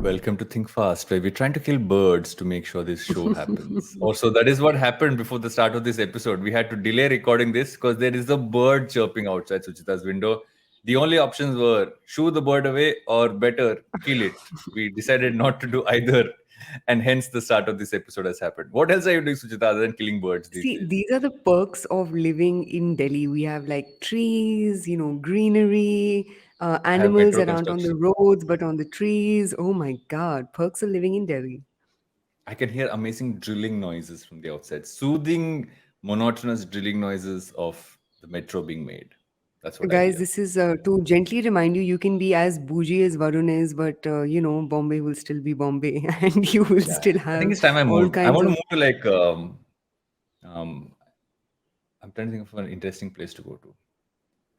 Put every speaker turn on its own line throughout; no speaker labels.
Welcome to Think Fast, where we're trying to kill birds to make sure this show happens. Also, that is what happened before the start of this episode. We had to delay recording this because there is a bird chirping outside Suchita's window. The only options were shoo the bird away or better, kill it. We decided not to do either, and hence the start of this episode has happened. What else are you doing, Suchita, other than killing birds these
See,
days?
these are the perks of living in Delhi. We have like trees, greenery,
I have
animals
metro
around on the
construction.
roads, but on the trees. Oh my God, perks of living in Delhi.
I can hear amazing drilling noises from the outside, soothing, monotonous drilling noises of the metro being made. That's what I
Guys,
hear.
this is to gently remind you, you can be as bougie as Varun is, but Bombay will still be Bombay, and you will
Yeah,
still
I think
have
it's time I
all
moved. I
kinds
want to
of
move to um, I'm trying to think of an interesting place to go to.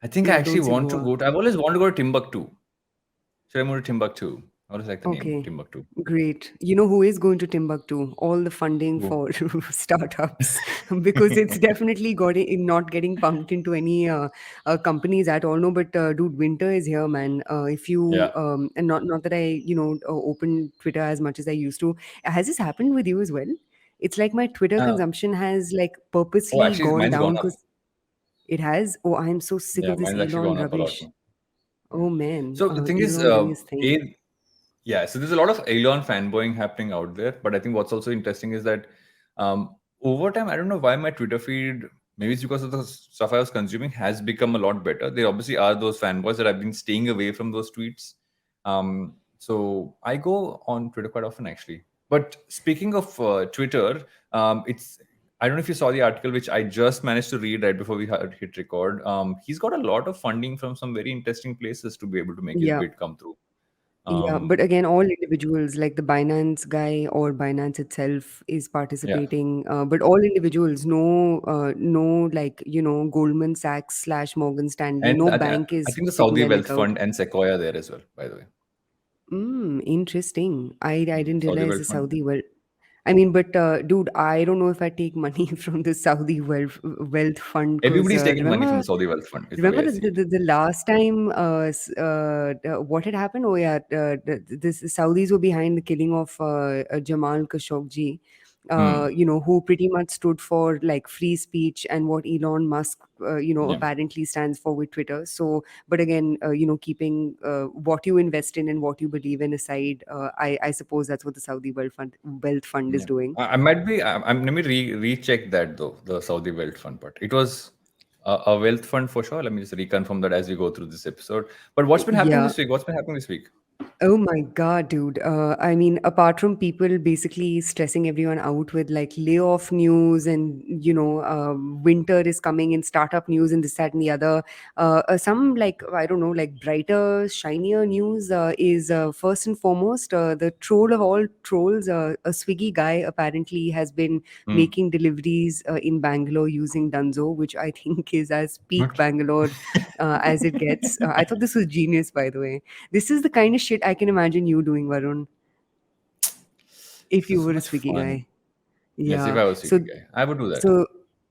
I think I
yeah,
actually
don't say
want to
Goa.
go to. I've always wanted to go to Timbuktu. Should I move to Timbuktu? I always like the name
Okay,
Timbuktu.
great. You know who is going to Timbuktu? All the funding
Who?
for startups, because it's definitely not getting pumped into any companies at all. No, but dude, winter is here, man. If you
Yeah.
and not that I open Twitter as much as I used to. Has this happened with you as well? It's like my Twitter
Uh,
consumption has like
oh,
purposely
actually,
gone
mine's
down
gone up.
because it has. Oh, I am so sick
Yeah,
of this
mine's actually
Elon
gone up a lot
rubbish.
more. Yeah.
Oh man,
So the thing is,
Elon doing his thing.
yeah, so there's a lot of Elon fanboying happening out there, but I think what's also interesting is that over time, I don't know why my Twitter feed, maybe it's because of the stuff I was consuming, has become a lot better. There obviously are those fanboys that I've been staying away from those tweets. So I go on Twitter quite often, actually. But speaking of Twitter, it's I don't know if you saw the article which I just managed to read right before we hit record. He's got a lot of funding from some very interesting places to be able to make his
Yeah.
bid come through.
Yeah, but
Um,
again, all individuals like the Binance guy or Binance itself is
yeah,
participating. But all individuals, no, like Goldman Sachs slash Morgan Stanley,
and
no
I
bank is
think the
sticking
Saudi
their
Wealth
neck out.
Fund and Sequoia there as well. By the way,
Interesting. I didn't
Saudi
realize the
Wealth Fund.
Saudi well. I mean, but dude, I don't know if I take money from the Saudi wealth fund because
Everybody's taking money from
remember
the Saudi Wealth Fund. Is the
Remember
way I see it.
the last time what had happened? Oh yeah, this the Saudis were behind the killing of Jamal Khashoggi.
Hmm.
Who pretty much stood for like free speech and what Elon Musk,
Yeah.
apparently stands for with Twitter. So, but again, keeping what you invest in and what you believe in aside, I suppose that's what the Saudi wealth fund is
Yeah.
doing.
I might be. Let me recheck that though. The Saudi Wealth Fund part. It was a wealth fund for sure. Let me just reconfirm that as we go through this episode. But what's been happening
Yeah.
this week? What's been happening this week?
Oh my God, dude. I mean, apart from people basically stressing everyone out with like layoff news and, winter is coming in startup news and this, that, and the other, some like, I don't know, like brighter, shinier news is first and foremost the troll of all trolls, a Swiggy guy apparently has been
Hmm.
making deliveries in Bangalore using Dunzo, which I think is as peak
What?
Bangalore as it gets. I thought this was genius, by the way. This is the kind of shit I can imagine you doing, Varun, if
This is
you
so
were a
much
Swiggy
fun.
guy.
Yes, if
Yeah.
I was a
So,
guy, I would do that.
so,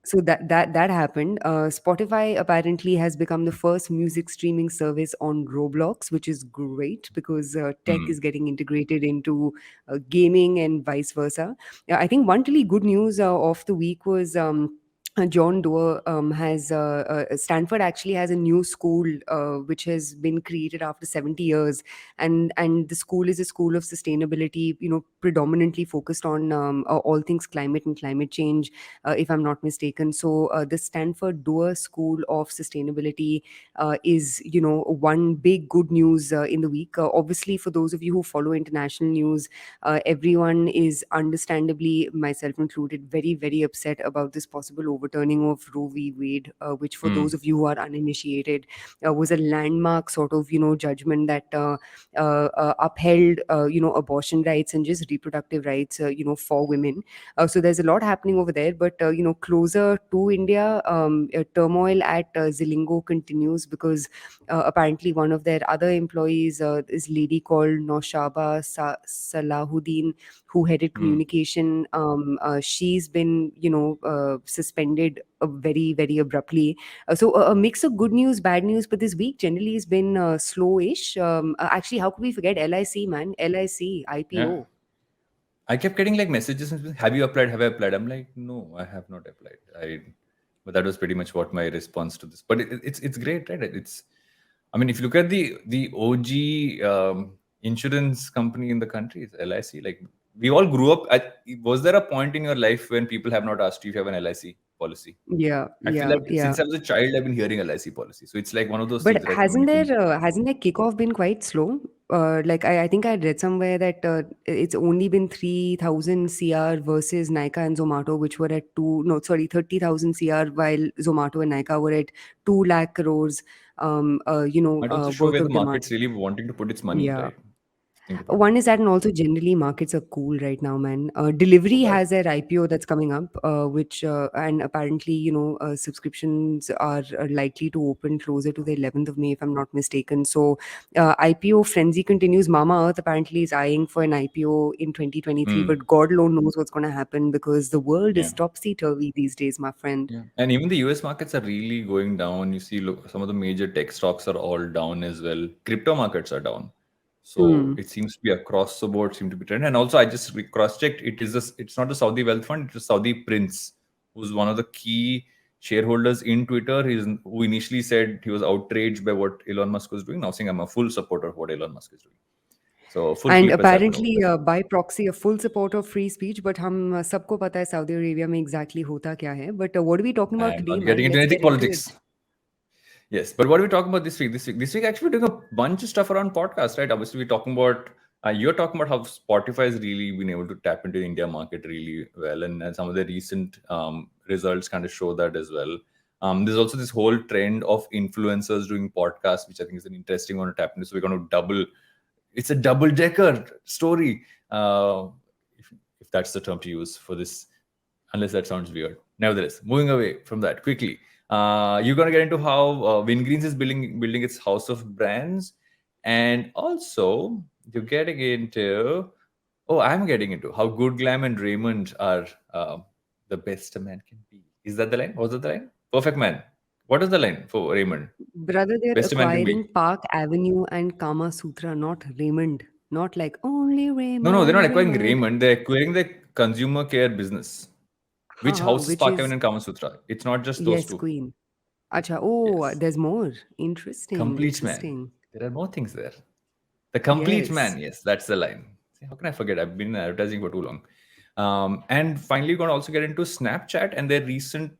so that happened. Spotify apparently has become the first music streaming service on Roblox, which is great because tech
Hmm.
is getting integrated into gaming and vice versa. Yeah, I think one really good news of the week was. John Doerr has Stanford actually has a new school which has been created after 70 years, and the school is a school of sustainability, predominantly focused on all things climate and climate change, if I'm not mistaken. So the Stanford Doerr School of Sustainability is, one big good news in the week. Obviously, for those of you who follow international news, everyone is understandably, myself included, very, very upset about this possible overturning of Roe v. Wade, which, for those
Hmm.
of you who are uninitiated, was a landmark sort of, judgment that upheld, abortion rights and just reproductive rights, for women. So there's a lot happening over there. But, closer to India, turmoil at Zilingo continues because apparently one of their other employees, this lady called Noshaba Salahuddin, who headed
Hmm.
communication, she's been, suspended ended very abruptly. So a mix of good news, bad news, but this week generally has been slowish. Actually, how could we forget LIC, man? LIC
Yeah.
IPO.
I kept getting like messages, and, have you applied? Have I applied? I'm like, no, I have not applied. But that was pretty much what my response to this. But it's great, right? I mean, if you look at the OG insurance company in the country, it's LIC. Like we all grew up. Was there a point in your life when people have not asked you if you have an LIC policy?
Yeah,
I feel
yeah,
like
yeah.
since I was a child, I've been hearing LIC policy. So it's like one of those
But
things, right? When you can,
hasn't their kickoff been quite slow? Like I think I read somewhere that it's only been 3,000 CR versus Nykaa and Zomato, which were at 30,000 CR, while Zomato and Nykaa were at 2 lakh crores,
might also show
worth
where the
of demand.
market's really wanting to put its money,
Yeah.
right? Think about it.
One is that, and also generally markets are cool right now, man. Delivery
So that.
has their IPO that's coming up, which and apparently, subscriptions are likely to open closer to the 11th of May, if I'm not mistaken. So, IPO frenzy continues. Mama Earth apparently is eyeing for an IPO in 2023,
Mm,
but God alone knows what's going to happen because the world
yeah.
is topsy turvy these days, my friend.
Yeah. And even the US markets are really going down. You see, look, some of the major tech stocks are all down as well. Crypto markets are down. So
Hmm.
it seems to be across the board, seem to be trend. And also, I just cross-checked. It's not a Saudi wealth fund. It's a Saudi prince, who's one of the key shareholders in Twitter. Who initially said he was outraged by what Elon Musk was doing. Now saying I'm a full supporter of what Elon Musk is doing. So full
And
flip has happened over
apparently,
there.
by proxy, a full support of free speech. But हम सबको पता है Saudi Arabia में exactly होता क्या है. But what are we talking about
I'm
today,
not getting
man?
into
Let's
anything
get into it.
politics. Yes, but what are we talking about this week? This week, actually, we're doing a bunch of stuff around podcasts, right? Obviously, we're talking about you're talking about how Spotify has really been able to tap into the India market really well, and some of the recent results kind of show that as well. There's also this whole trend of influencers doing podcasts, which I think is an interesting one to tap into. So we're going to double. It's a double decker story, if that's the term to use for this, unless that sounds weird. Nevertheless, moving away from that quickly, you're gonna get into how Wingreens is building its house of brands, and also you're getting into I'm getting into how good Glamm and Raymond are the best a man can be. Is that the line? Was that the line? Perfect man. What is the line for Raymond?
Brother, they're
Best a man can
acquiring
be.
Park Avenue and Kama Sutra, not Raymond. Not like only
No, they're not
Raymond,
acquiring
Raymond.
Raymond. They're acquiring the consumer care business, which
Haha,
houses
which
Park Avenue
is
and Kama Sutra. It's not just those
yes,
two.
Queen. Acha, oh,
Yes.
there's more. Interesting,
Complete man.
interesting.
There are more things there. The complete
Yes.
man. Yes, that's the line. See, how can I forget? I've been in advertising for too long. And finally, we're going to also get into Snapchat and their recent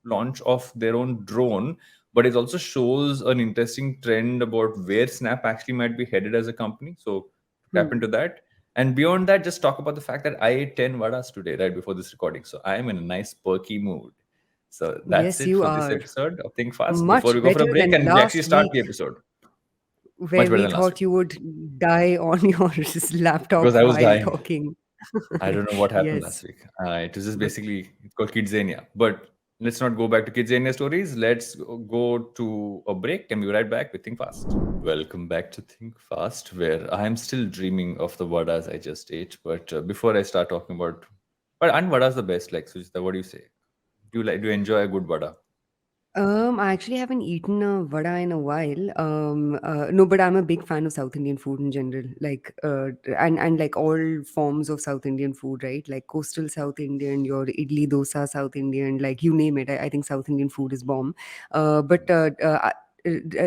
launch of their own drone. But it also shows an interesting trend about where Snap actually might be headed as a company. So tap
Hmm.
into that. And beyond that, just talk about the fact that I ate 10 vadas today, right before this recording. So I am in a nice perky mood. So that's
Yes,
it
you
for this
are.
episode of Think Fast. Before we
Much
go for a
better
break,
than
and we actually
last
start the
week,
episode
where
much better
we
than last week
thought you would die on your
because
laptop
I was
while
dying.
talking.
I don't know what happened
Yes.
last week. It was just
But
basically it's called Kidzania. But let's not go back to Kidzania stories. Let's go to a break and we'll be right back with Think Fast. Welcome back to Think Fast, where I am still dreaming of the vadas I just ate. But before I start talking about, but and vada's the best. Like Sujita, what do you say? Do you enjoy a good vada?
I actually haven't eaten a vada in a while. No, but I'm a big fan of South Indian food in general. Like, and like all forms of South Indian food, right? Like coastal South Indian, your idli dosa South Indian, like you name it. I think South Indian food is bomb. But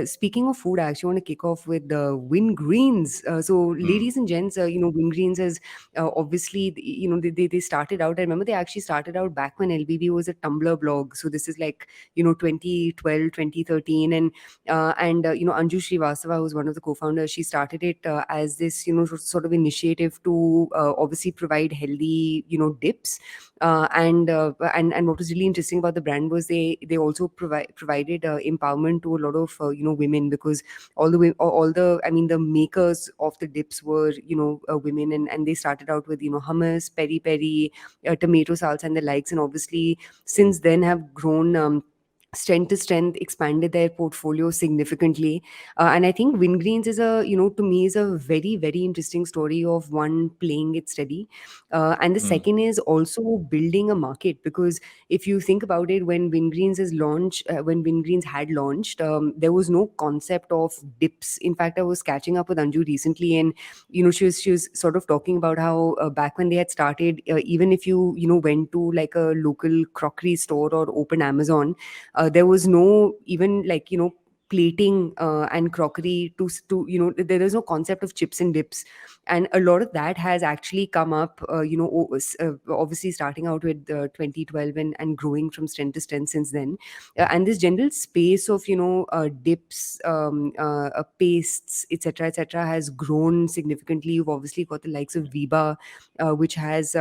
speaking of food, I actually want to kick off with the Wingreens. So,
Hmm.
ladies and gents, Wingreens is obviously, they started out. I remember they actually started out back when LBB was a Tumblr blog. So this is like 2012, 2013, and Anju Srivastava, who's one of the co-founders, she started it as this sort of initiative to obviously provide healthy dips, and what was really interesting about the brand was they also provided empowerment to a lot of women, because all the, I mean, the makers of the dips were women, and they started out with hummus, peri peri, tomato salsa and the likes, and obviously since then have grown strength to strength, expanded their portfolio significantly. And I think Wingreens is to me, is a very, very interesting story of one, playing it steady. And the
Mm,
second is also building a market, because if you think about it, when Wingreens had launched, there was no concept of dips. In fact, I was catching up with Anju recently, and she was sort of talking about how back when they had started, even if you went to like a local crockery store or open Amazon, there was no even like plating and crockery to there is no concept of chips and dips. And a lot of that has actually come up, obviously starting out with 2012, and growing from strength to strength since then. And this general space of dips, pastes, etc., etc., has grown significantly. You've obviously got the likes of Viva, which has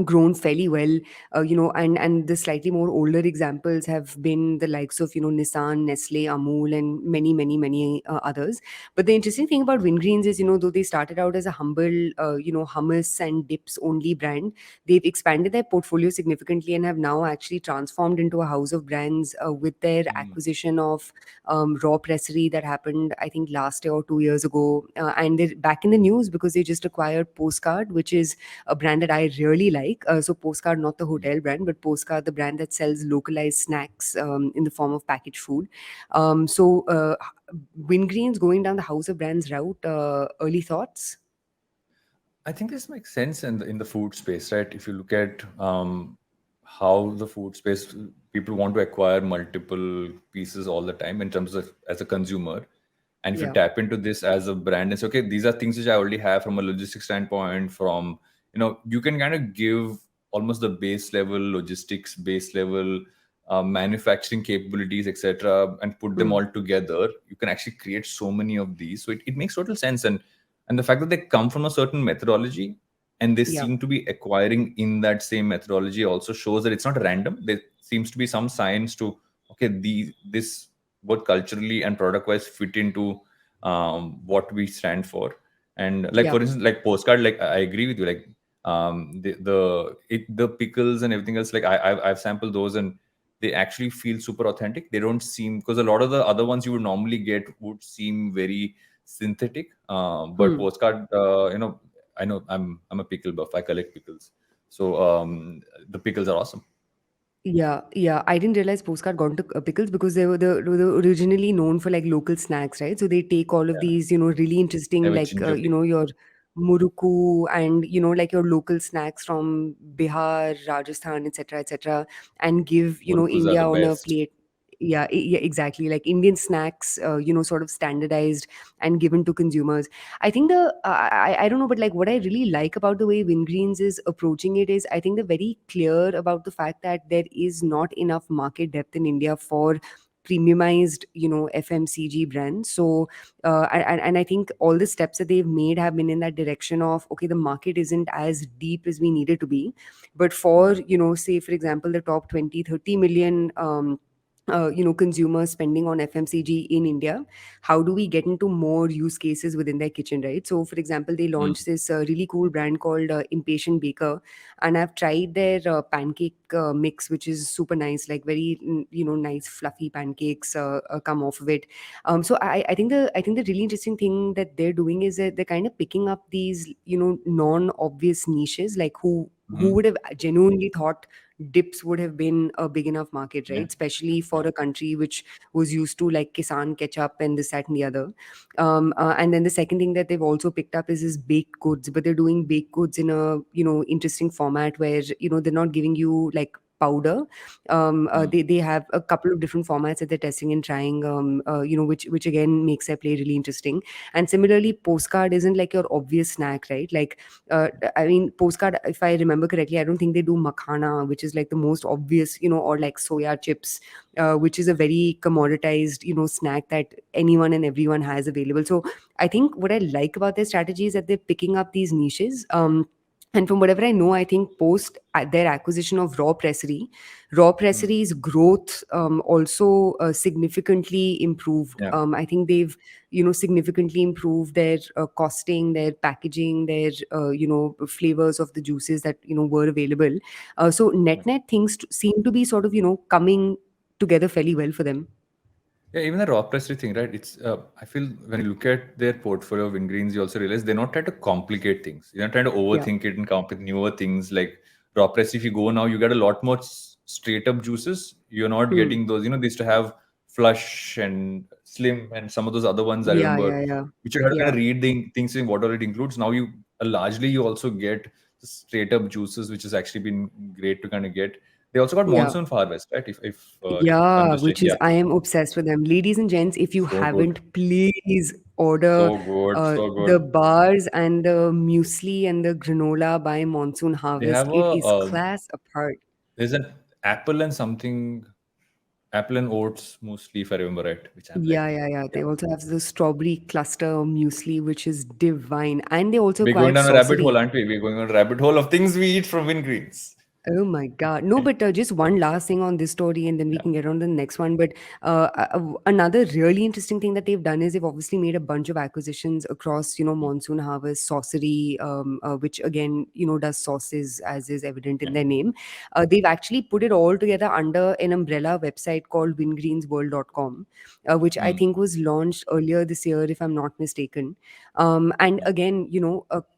grown fairly well. And the slightly more older examples have been the likes of Nissan, Nestle, Amul, and many, many, many others. But the interesting thing about Wingreens is, though they started out as a humble hummus and dips only brand, they've expanded their portfolio significantly and have now actually transformed into a house of brands with their
mm,
acquisition of Raw Pressery that happened, I think, last year or 2 years ago. And they're back in the news because they just acquired Postcard, which is a brand that I really like. So Postcard, not the
mm.
hotel brand, but Postcard, the brand that sells localized snacks in the form of packaged food. Wingreens going down the house of brands route. Early thoughts?
I think this makes sense in the food space, right? If you look at how the food space, people want to acquire multiple pieces all the time in terms of as a consumer. And if you
Yeah.
tap into this as a brand and say, okay, these are things which I already have from a logistics standpoint, from, you can kind of give almost the base level logistics, base level manufacturing capabilities, etc., and put them
Hmm.
all together. You can actually create so many of these. So it makes total sense. And the fact that they come from a certain methodology and they
Yeah.
seem to be acquiring in that same methodology also shows that it's not random. There seems to be some science to, okay, this both culturally and product wise fit into what we stand for. And like,
Yeah.
for instance, like Postcard, like I agree with you, like the pickles and everything else, like I've sampled those, and they actually feel super authentic. They don't seem, because a lot of the other ones you would normally get would seem very synthetic. But
Hmm.
Postcard, I know I'm a pickle buff. I collect pickles, so the pickles are awesome.
Yeah, yeah. I didn't realize Postcard got into pickles because they were originally known for like local snacks, right? So they take all of
Yeah,
these, really
I
interesting,
have a
like
ginger pickle.
your muruku, and like your local snacks from Bihar, Rajasthan, etc., etc., and give
Murukus are
India
the
on a
best.
plate. Yeah, yeah, exactly. Like Indian snacks, sort of standardized and given to consumers. I think I don't know, but like what I really like about the way Wingreens is approaching it is, I think they're very clear about the fact that there is not enough market depth in India for premiumized FMCG brands. So and I think all the steps that they've made have been in that direction of, okay, the market isn't as deep as we need it to be, but for say for example the top 20-30 million consumers spending on FMCG in India, how do we get into more use cases within their kitchen, right? So, for example, they
Mm,
launched this really cool brand called Impatient Baker, and I've tried their pancake mix, which is super nice, like very nice fluffy pancakes come off of it. So I think the really interesting thing that they're doing is that they're kind of picking up these non-obvious niches, like who
mhm.
would have genuinely thought dips would have been a big enough market,
Yeah,
right? Especially for
yeah.
a country which was used to like Kisan ketchup and this, that, and the other. And then the second thing that they've also picked up is baked goods, but they're doing baked goods in a interesting format where they're not giving you like powder.
Mm.
They have a couple of different formats that they're testing and trying, which again makes their play really interesting. And similarly, Postcard isn't like your obvious snack, right? Like uh, I mean, Postcard, if I remember correctly, I don't think they do makhana, which is like the most obvious, or like soya chips, which is a very commoditized, snack that anyone and everyone has available. So I think what I like about their strategy is that they're picking up these niches. And from whatever I know, I think post their acquisition of Raw
Mm.
Pressery's growth also significantly improved.
Yeah.
I think they've significantly improve their costing, their packaging, their flavors of the juices that were available. So
Yeah.
net net things seem to be sort of coming together fairly well for them.
Yeah, even the raw pressery thing, right? It's I feel when you look at their portfolio of Wingreens, you also realize they're not trying to complicate things. They're not trying to
Yeah.
overthink it and come up with newer things like raw pressery. If you go now, you get a lot more straight up juices. You're not
Hmm.
getting those. They used to have flush and slim and some of those other ones I
Yeah,
remember,
yeah, yeah.
which you had to kind
Yeah.
of read the things in what all it includes. Now you largely you also get the straight up juices, which has actually been great to kind of get. They also got
Yeah.
monsoon harvest, right? If I'm
Yeah,
just
which
checking,
is
yeah,
I am obsessed with them. Ladies and gents, if you
so good.
haven't, please order
So good, so
the
good.
bars and the muesli and the granola by Monsoon
They
Harvest.
have
It
a
is class apart.
there's an apple and something, apple and oats mostly, if I remember right. Which I'm like,
Yeah, yeah, yeah.
yeah,
They also have the strawberry cluster muesli, which is divine. And they're also
we're going
quite
down a rabbit hole,
saucy.
aren't we? We're going on a rabbit hole of things we eat from Wingreens.
Oh my God. No, but just one last thing on this story, and then we
Yeah.
can get on to the next one. But another really interesting thing that they've done is they've obviously made a bunch of acquisitions across,
Mm,
Monsoon Harvest, Saucery, which again, does sauces as is evident in
yeah.
their name. They've actually put it all together under an umbrella website called wingreensworld.com, which I
Mm,
think was launched earlier this year, if I'm not mistaken. And
yeah.
again,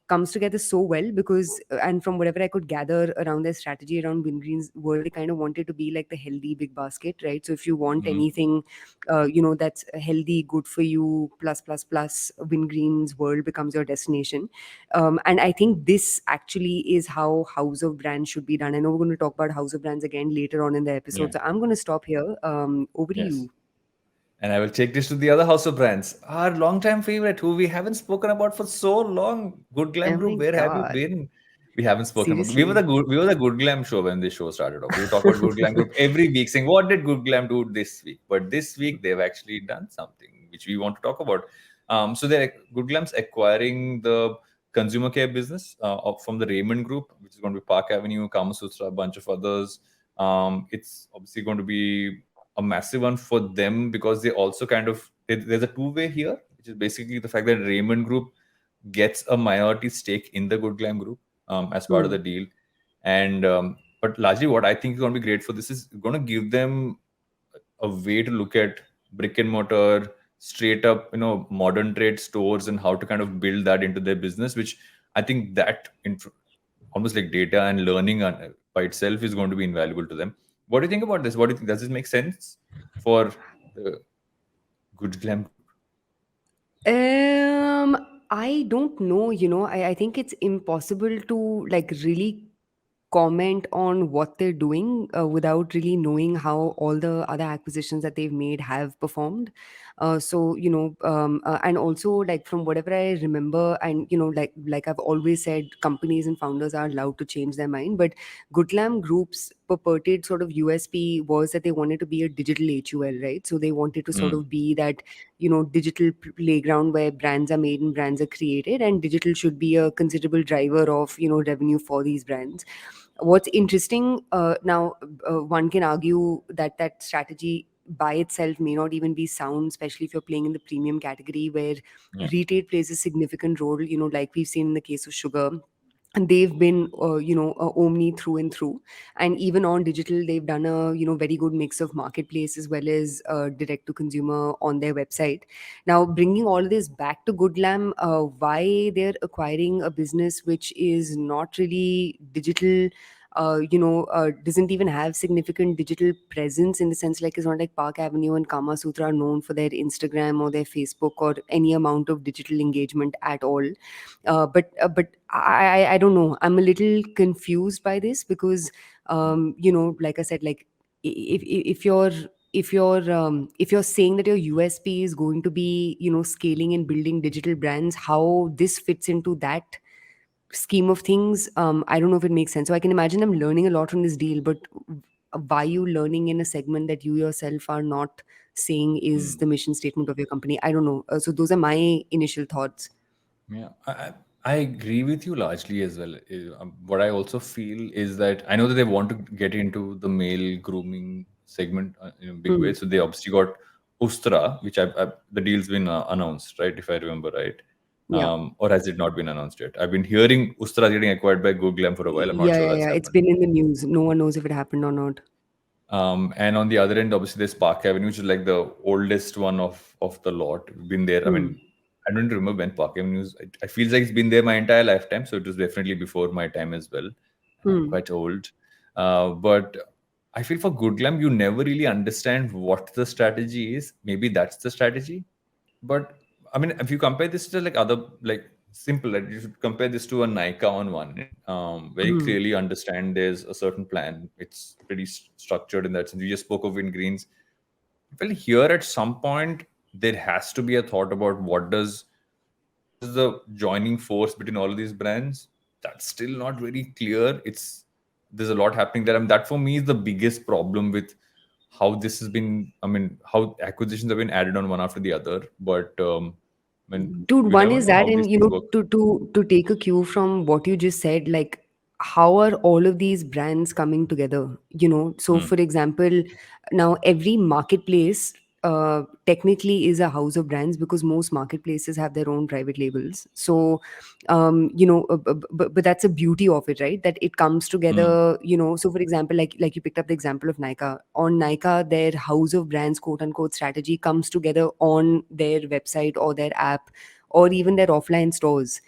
comes together so well because and from whatever I could gather around their strategy around Wingreens World, they kind of wanted to be like the healthy big basket, right? So if you want
Mm,
anything, that's healthy, good for you, plus plus plus, Wingreens World becomes your destination. And I think this actually is how House of Brands should be done. I know we're going to talk about House of Brands again later on in the
yeah.
episode, so I'm going to stop here. Over to
Yes.
you.
And I will take this to the other house of brands. Our longtime favorite, who we haven't spoken about for so long. Good Glam
Oh
Group,
my
where have you
god,
been? We haven't spoken about. We were
seriously.
the Good Glam show when this show started off. We would talk about Good Glam Group every week, saying what did Good Glam do this week? But this week they've actually done something which we want to talk about. So they're Good Glam's acquiring the consumer care business from the Raymond Group, which is going to be Park Avenue, Kama Sutra, a bunch of others. It's obviously going to be a massive one for them because they also kind of there's a two-way here, which is basically the fact that Raymond Group gets a minority stake in the Good Glam Group as part of the
Hmm.
deal, and but largely what I think is going to be great for this is going to give them a way to look at brick and mortar, straight up, modern trade stores and how to kind of build that into their business, which I think that almost like data and learning by itself is going to be invaluable to them. What do you think about this? What do you think? Does this make sense for the Good Glam Group?
Um, I don't know, I think it's impossible to like really comment on what they're doing without really knowing how all the other acquisitions that they've made have performed. So and also like from whatever I remember, and like I've always said, companies and founders are allowed to change their mind. But Goodlam Group's purported sort of USP was that they wanted to be a digital HUL, right? So they wanted to sort
Mm,
of be that digital playground where brands are made and brands are created, and digital should be a considerable driver of revenue for these brands. What's interesting now, one can argue that that strategy by itself may not even be sound, especially if you're playing in the premium category where
yeah.
retail plays a significant role, like we've seen in the case of sugar. And they've been omni through and through, and even on digital they've done a very good mix of marketplace as well as direct to consumer on their website. Now bringing all of this back to Goodlam, why they're acquiring a business which is not really digital, doesn't even have significant digital presence, in the sense like it's not like Park Avenue and Kama Sutra are known for their Instagram or their Facebook or any amount of digital engagement at all. But I don't know. I'm a little confused by this because like I said, like if you're if you're saying that your USP is going to be scaling and building digital brands, how this fits into that scheme of things, I don't know if it makes sense. So I can imagine them learning a lot from this deal, but why you learning in a segment that you yourself are not saying is
Mm.
the mission statement of your company? I don't know. So those are my initial thoughts.
Yeah, I agree with you largely as well. What I also feel is that I know that they want to get into the male grooming segment in a big way.
Hmm.
So they obviously got Ustra, which the deal's been announced, right? If I remember right,
Yeah.
or has it not been announced yet? I've been hearing Ustra getting acquired by Google for a while. I'm not
Yeah,
sure
yeah,
that's
yeah. It's
happened.
been in the news. No one knows if it happened or not.
And on the other end, obviously, there's Park Avenue, which is like the oldest one of the lot. Been there. I
Hmm.
mean, I don't remember when Park Avenue is. I feel like it's been there my entire lifetime, so it was definitely before my time as well. And I'm
Hmm.
quite old. But I feel for Good Glam, you never really understand what the strategy is. Maybe that's the strategy. But I mean, if you compare this to like other like simple, like you should compare this to a Nika on one end. Very
Hmm.
clearly understand there's a certain plan. It's pretty structured in that sense. You just spoke of Wingreens. Well, here at some point there has to be a thought about what is the joining force between all of these brands. That's still not very clear. There's a lot happening there, and that for me is the biggest problem with how this has been. I mean, how acquisitions have been added on one after the other. But I mean,
Dude,
you
one
never
is
know
that,
how these
and
things work.
to take a cue from what you just said, like how are all of these brands coming together? So
Mm,
for example, now every marketplace technically is a house of brands because most marketplaces have their own private labels. So but that's a beauty of it, right? That it comes
mm,
together. So for example, like you picked up the example of Nika. On Nika, their house of brands, quote unquote, strategy comes together on their website or their app or even their offline stores.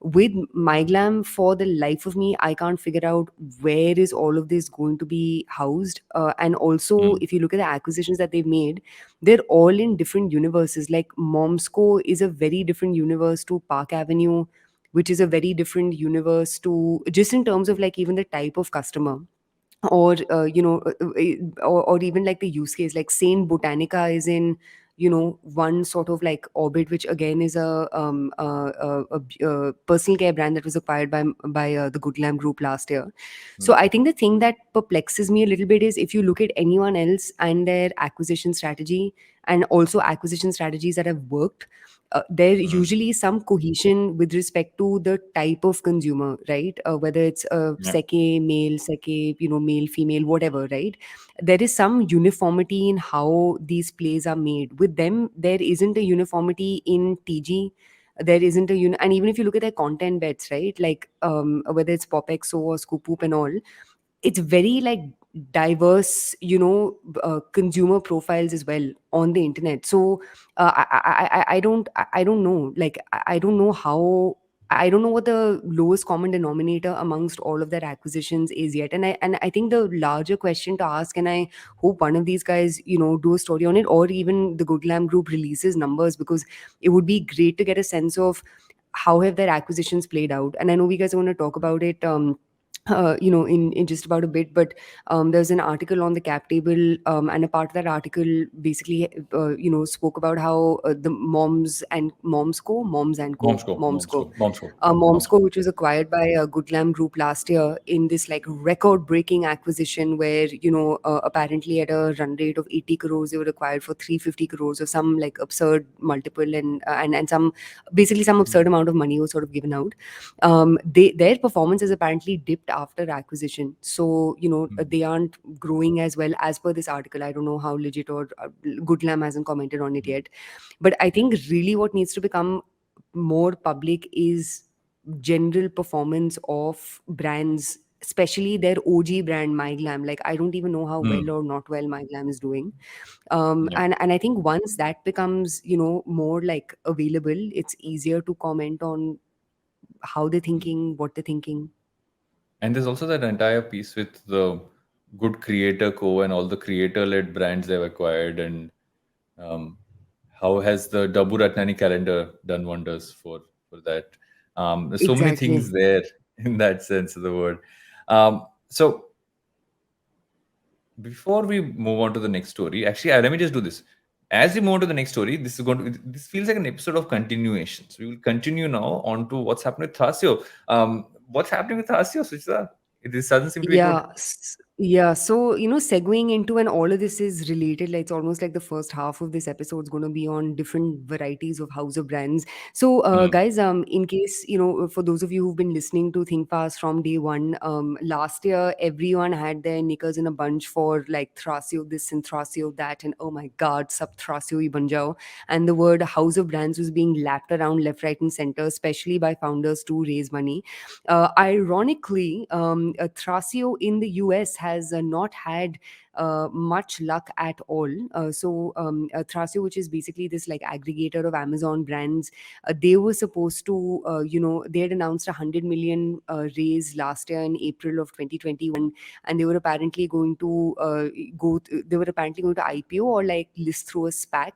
With MyGlam, for the life of me, I can't figure out where is all of this going to be housed. And also,
mm,
if you look at the acquisitions that they've made, they're all in different universes. Like Momsco is a very different universe to Park Avenue, which is a very different universe to, just in terms of like even the type of customer, or or even like the use case. Like Saint Botanica is in one sort of like orbit, which again is a personal care brand that was acquired by the Goodlam Group last year. So
mm,
I think the thing that perplexes me a little bit is if you look at anyone else and their acquisition strategy, and also acquisition strategies that have worked, there
mm.
usually is some cohesion with respect to the type of consumer, right? Whether it's a
Yeah.
seke, male, female, whatever, right? There is some uniformity in how these plays are made. With them, there isn't a uniformity in TG. There isn't and even if you look at their content bets, right? Like whether it's PopXO or Scoop Whoop and all, it's very like diverse, consumer profiles as well on the internet. So I don't know, like I don't know how, I don't know what the lowest common denominator amongst all of their acquisitions is yet. And I think the larger question to ask, and I hope one of these guys, do a story on it, or even the Goodlam Group releases numbers, because it would be great to get a sense of how have their acquisitions played out. And I know we guys are going to talk about it in just about a bit. But there's an article on the cap table, and a part of that article basically, spoke about how the
Momsco.
Momsco, which was acquired by a Goodlam Group last year in this like record-breaking acquisition, where apparently at a run rate of 80 crores, they were acquired for 350 crores, or some like absurd multiple, and some basically some absurd amount of money was sort of given out. Their performance has apparently dipped after acquisition. So
Mm,
they aren't growing as well as per this article. I don't know how legit, or Goodlam hasn't commented on it
mm.
yet. But I
Yeah.
think really what needs to become more public is general performance of brands, especially their OG brand MyGlam. Like I don't even know how well
Mm,
or not well MyGlam is doing.
yeah.
And I think once that becomes more like available, it's easier to comment on how they're
Mm.
thinking, what they're thinking.
And there's also that entire piece with the good creator co and all the creator led brands they've acquired, and um, how has the Dabu Ratnani calendar done wonders for that. There's so many things
Exactly.
there in that sense of the word. So before we move on to the next story, actually, let me just do this. As we move on to the next story, this feels like an episode of continuation. So we will continue now on to what's happening with Thrasio. What's happening with Thrasio, Suchita? This doesn't seem to be good.
Yeah, yeah. So, segueing into, and all of this is related. Like, it's almost like the first half of this episode is going to be on different varieties of house of brands. So,
Mm,
guys, in case, for those of you who've been listening to Think Fast from day one, last year, everyone had their knickers in a bunch for like Thrasio this and Thrasio that. And oh my God, sub Thrasio hi ban jao. And the word house of brands was being lapped around left, right, and center, especially by founders to raise money. Ironically, Thrasio in the US has not had much luck at all. Thrasio, which is basically this like aggregator of Amazon brands, they were supposed to, they had announced 100 million raise last year in April of 2021, and they were apparently going to they were apparently going to IPO or like list through a SPAC.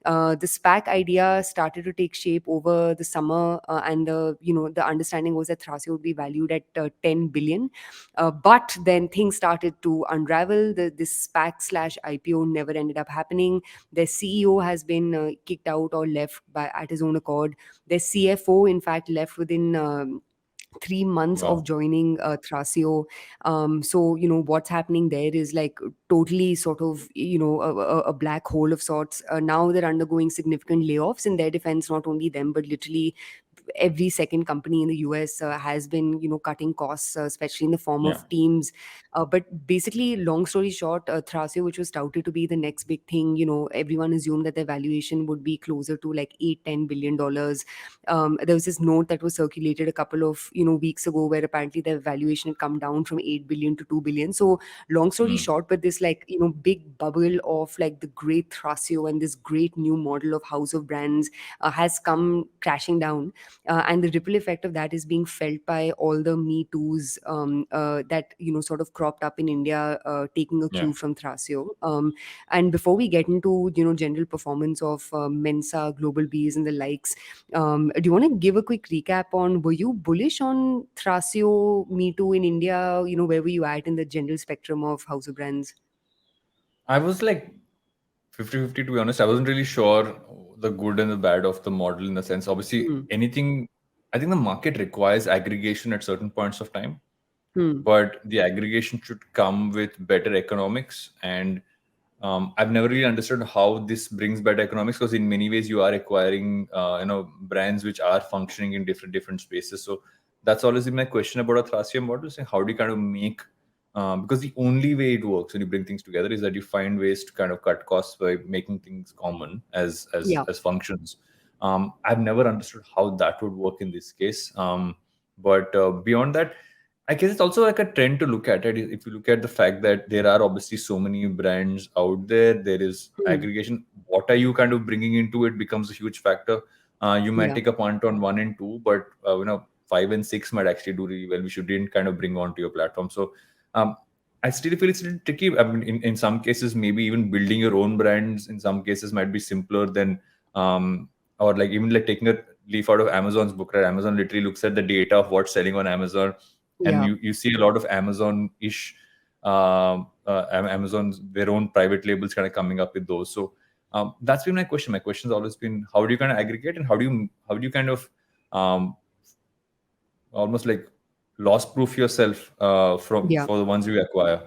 The SPAC idea started to take shape over the summer, and the understanding was that Thrasio would be valued at 10 billion. But then things started to unravel. This SPAC slash IPO never ended up happening. Their CEO has been kicked out or left by at his own accord. Their CFO, in fact, left within 3 months of
Wow.
joining Thrasio. So what's happening there is like totally sort of a black hole of sorts. Now they're undergoing significant layoffs. In their defense, not only them but literally every second company in the US has been cutting costs, especially in the form
Yeah.
of teams. But basically, long story short, Thrasio, which was touted to be the next big thing, everyone assumed that their valuation would be closer to like 8-10 billion dollars. There was this note that was circulated a couple of weeks ago where apparently their valuation had come down from 8 billion to 2 billion. So long story
Mm.
short, but this like big bubble of like the great Thrasio and this great new model of house of brands has come crashing down, and the ripple effect of that is being felt by all the Me Too's that sort of cropped up in India, taking a
Yeah.
cue from Thrasio. And before we get into general performance of Mensa, Global Bees, and the likes, do you want to give a quick recap on, were you bullish on Thrasio, Me Too in India? Where were you at in the general spectrum of house of brands?
I was like 50-50, to be honest. I wasn't really sure the good and the bad of the model in the sense. Obviously,
Hmm.
anything, I think the market requires aggregation at certain points of time,
Hmm.
but the aggregation should come with better economics. And I've never really understood how this brings better economics, because in many ways you are acquiring, brands which are functioning in different spaces. So that's always been my question about a Thrasio model. So how do you kind of make, because the only way it works when you bring things together is that you find ways to kind of cut costs by making things common as
Yeah.
as functions. I've never understood how that would work in this case. But beyond that, I guess it's also like a trend to look at it. If you look at the fact that there are obviously so many brands out there, there is
Hmm.
aggregation. What are you kind of bringing into it becomes a huge factor. You might
Yeah.
take a punt on one and two, but five and six might actually do really well, which you didn't kind of bring onto your platform. So um, I still feel it's a little tricky. I mean, in some cases, maybe even building your own brands in some cases might be simpler than, or like even like taking a leaf out of Amazon's book, right? Amazon literally looks at the data of what's selling on Amazon, and
Yeah.
you see a lot of Amazon-ish, Amazon's their own private labels kind of coming up with those. So that's been my question. My question has always been, how do you kind of aggregate, and how do you kind of um, almost like loss proof yourself from
Yeah.
for the ones you acquire?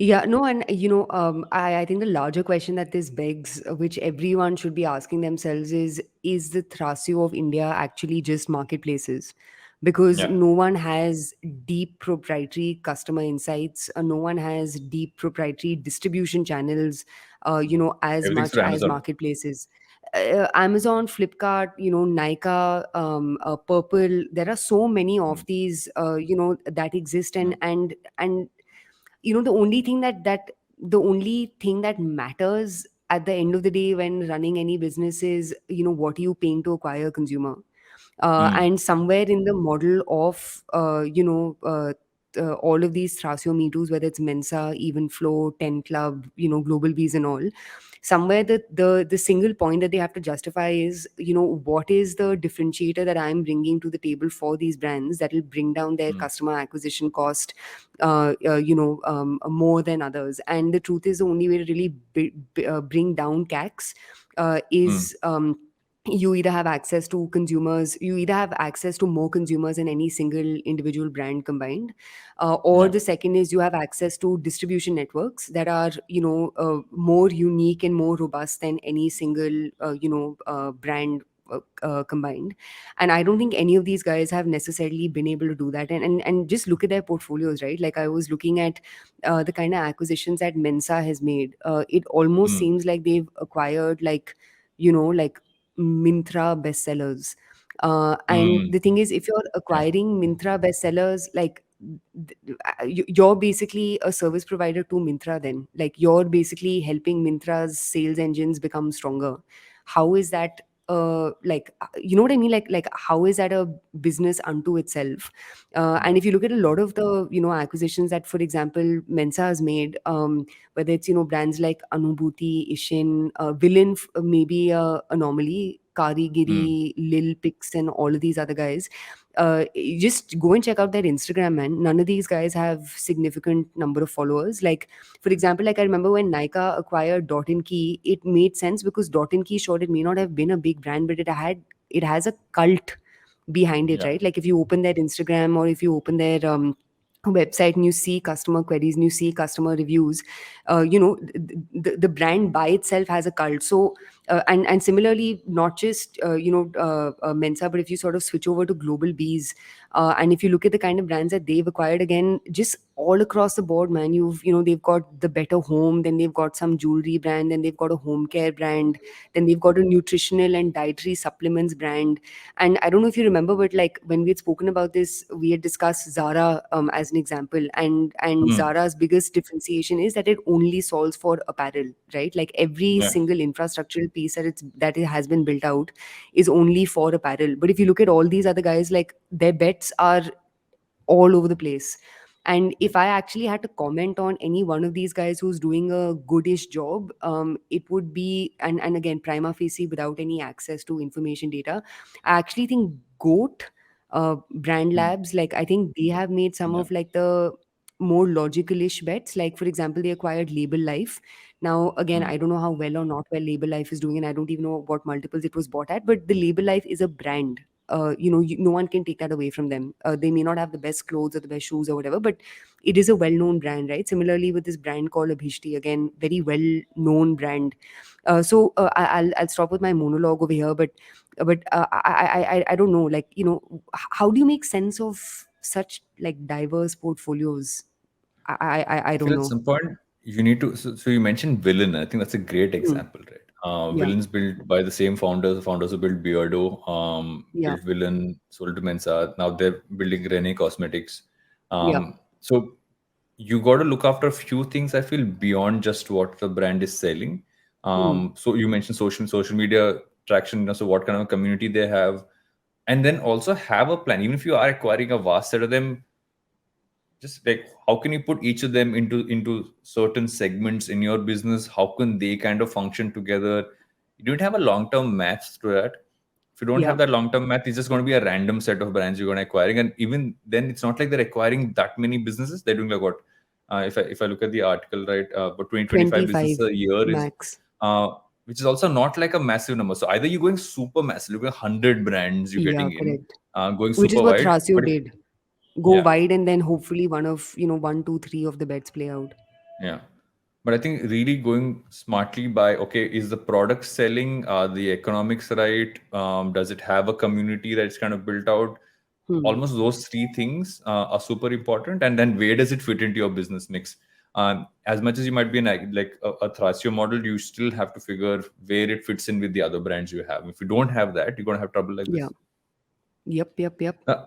Yeah, no, and I think the larger question that this begs, which everyone should be asking themselves, is the Thrasio of India actually just marketplaces? Because
Yeah,
no one has deep proprietary customer insights, no one has deep proprietary distribution channels, as
everything's
much
through
as
Amazon.
marketplaces. Amazon, Flipkart, Nykaa, Purple. There are so many
Mm,
of these, that exist,
mm,
and the only thing that matters at the end of the day when running any business is what are you paying to acquire a consumer.
mm,
And somewhere in the model of all of these Thrasio Me Too's, whether it's Mensa, Even Flow, 10 Club, Global Bees and all, somewhere the single point that they have to justify is, what is the differentiator that I'm bringing to the table for these brands that will bring down their
mm,
customer acquisition cost more than others. And the truth is, the only way to really bring down CACs
mm.
is you either have access to consumers, you either have access to more consumers than any single individual brand combined, or
Yeah.
the second is you have access to distribution networks that are more unique and more robust than any single brand combined. And I don't think any of these guys have necessarily been able to do that. And just look at their portfolios, right? Like, I was looking at the kind of acquisitions that Mensa has made. It almost
Mm,
seems like they've acquired like like Mintra bestsellers. And
mm,
the thing is, if you're
yeah.
acquiring Mintra bestsellers, like you're basically a service provider to Myntra then. Like you're basically helping Myntra's sales engines become stronger. How is that like you know what I mean? Like how is that a business unto itself? And
Yeah.
if you look at a lot of the acquisitions that, for example, Mensa has made, whether it's brands like Anubhuti, Ishin, Villain, maybe Anomaly,
Mm.
Karigiri, Lil Pix, and all of these other guys, you just go and check out their Instagram, man. None of these guys have significant number of followers. Like, for example, like I remember when Nika acquired Dot and Key, it made sense because Dot and Key, sure, it may not have been a big brand, but it has a cult behind it,
Yeah.
right? Like if you open their Instagram or if you open their website and you see customer queries and you see customer reviews, the brand by itself has a cult. So and similarly, not just Mensa, but if you sort of switch over to Global Bees, and if you look at the kind of brands that they've acquired, again, just all across the board, man, they've got the Better Home, then they've got some jewelry brand, then they've got a home care brand, then they've got a nutritional and dietary supplements brand. And I don't know if you remember, but like when we had spoken about this, we had discussed Zara as an example, and
Mm.
Zara's biggest differentiation is that it only solves for apparel, right? Like every
Yeah.
single infrastructural piece that it has been built out is only for apparel. But if you look at all these other guys, like their bets are all over the place. And if I actually had to comment on any one of these guys who's doing a goodish job, it would be, and again, prima facie, without any access to information data, I actually think Goat, Brand
Mm.
Labs, like I think they have made some
Yeah.
of like the more logical-ish bets. Like for example, they acquired Label Life. Now again,
Mm.
I don't know how well or not well Label Life is doing, and I don't even know what multiples it was bought at. But the Label Life is a brand. No one can take that away from them. They may not have the best clothes or the best shoes or whatever, but it is a well-known brand, right? Similarly with this brand called Abhishti, again, very well-known brand. I'll stop with my monologue over here, but I don't know, like how do you make sense of such like diverse portfolios? I
I feel
don't
at
know.
some point you need to. So you mentioned Villain. I think that's a great
Hmm.
example, right?
Yeah,
Villain's built by the same founders who built Beardo,
yeah,
built Villain, sold to Mensa. Now they're building Rene Cosmetics.
yeah.
So you got to look after a few things. I feel beyond just what the brand is selling.
Hmm.
So you mentioned social media traction. So what kind of a community they have, and then also have a plan. Even if you are acquiring a vast set of them, just like how can you put each of them into certain segments in your business? How can they kind of function together? You don't have a long-term math to that. If you don't
Yeah.
have that long-term math, it's just going to be a random set of brands you're going to acquiring, and even then it's not like they're acquiring that many businesses. They're doing like what, if I look at the article, right, but 2025 business
25
a year is
max.
uh which is also not like a massive number. So either you're going super massive, you're going 100 brands you're
Yeah,
getting in,
correct.
going
Which is
super
what
wide.
Thrasio
But if,
did. Go
yeah.
wide and then hopefully one of, one, two, three of the bets play out.
Yeah. But I think really going smartly by, okay, is the product selling? Are the economics right? Does it have a community that's kind of built out?
Hmm.
Almost those three things are super important. And then where does it fit into your business mix? As much as you might be a Thrasio model, you still have to figure where it fits in with the other brands you have. If you don't have that, you're going to have trouble like
Yeah.
this.
Yep, yep, yep.
Uh,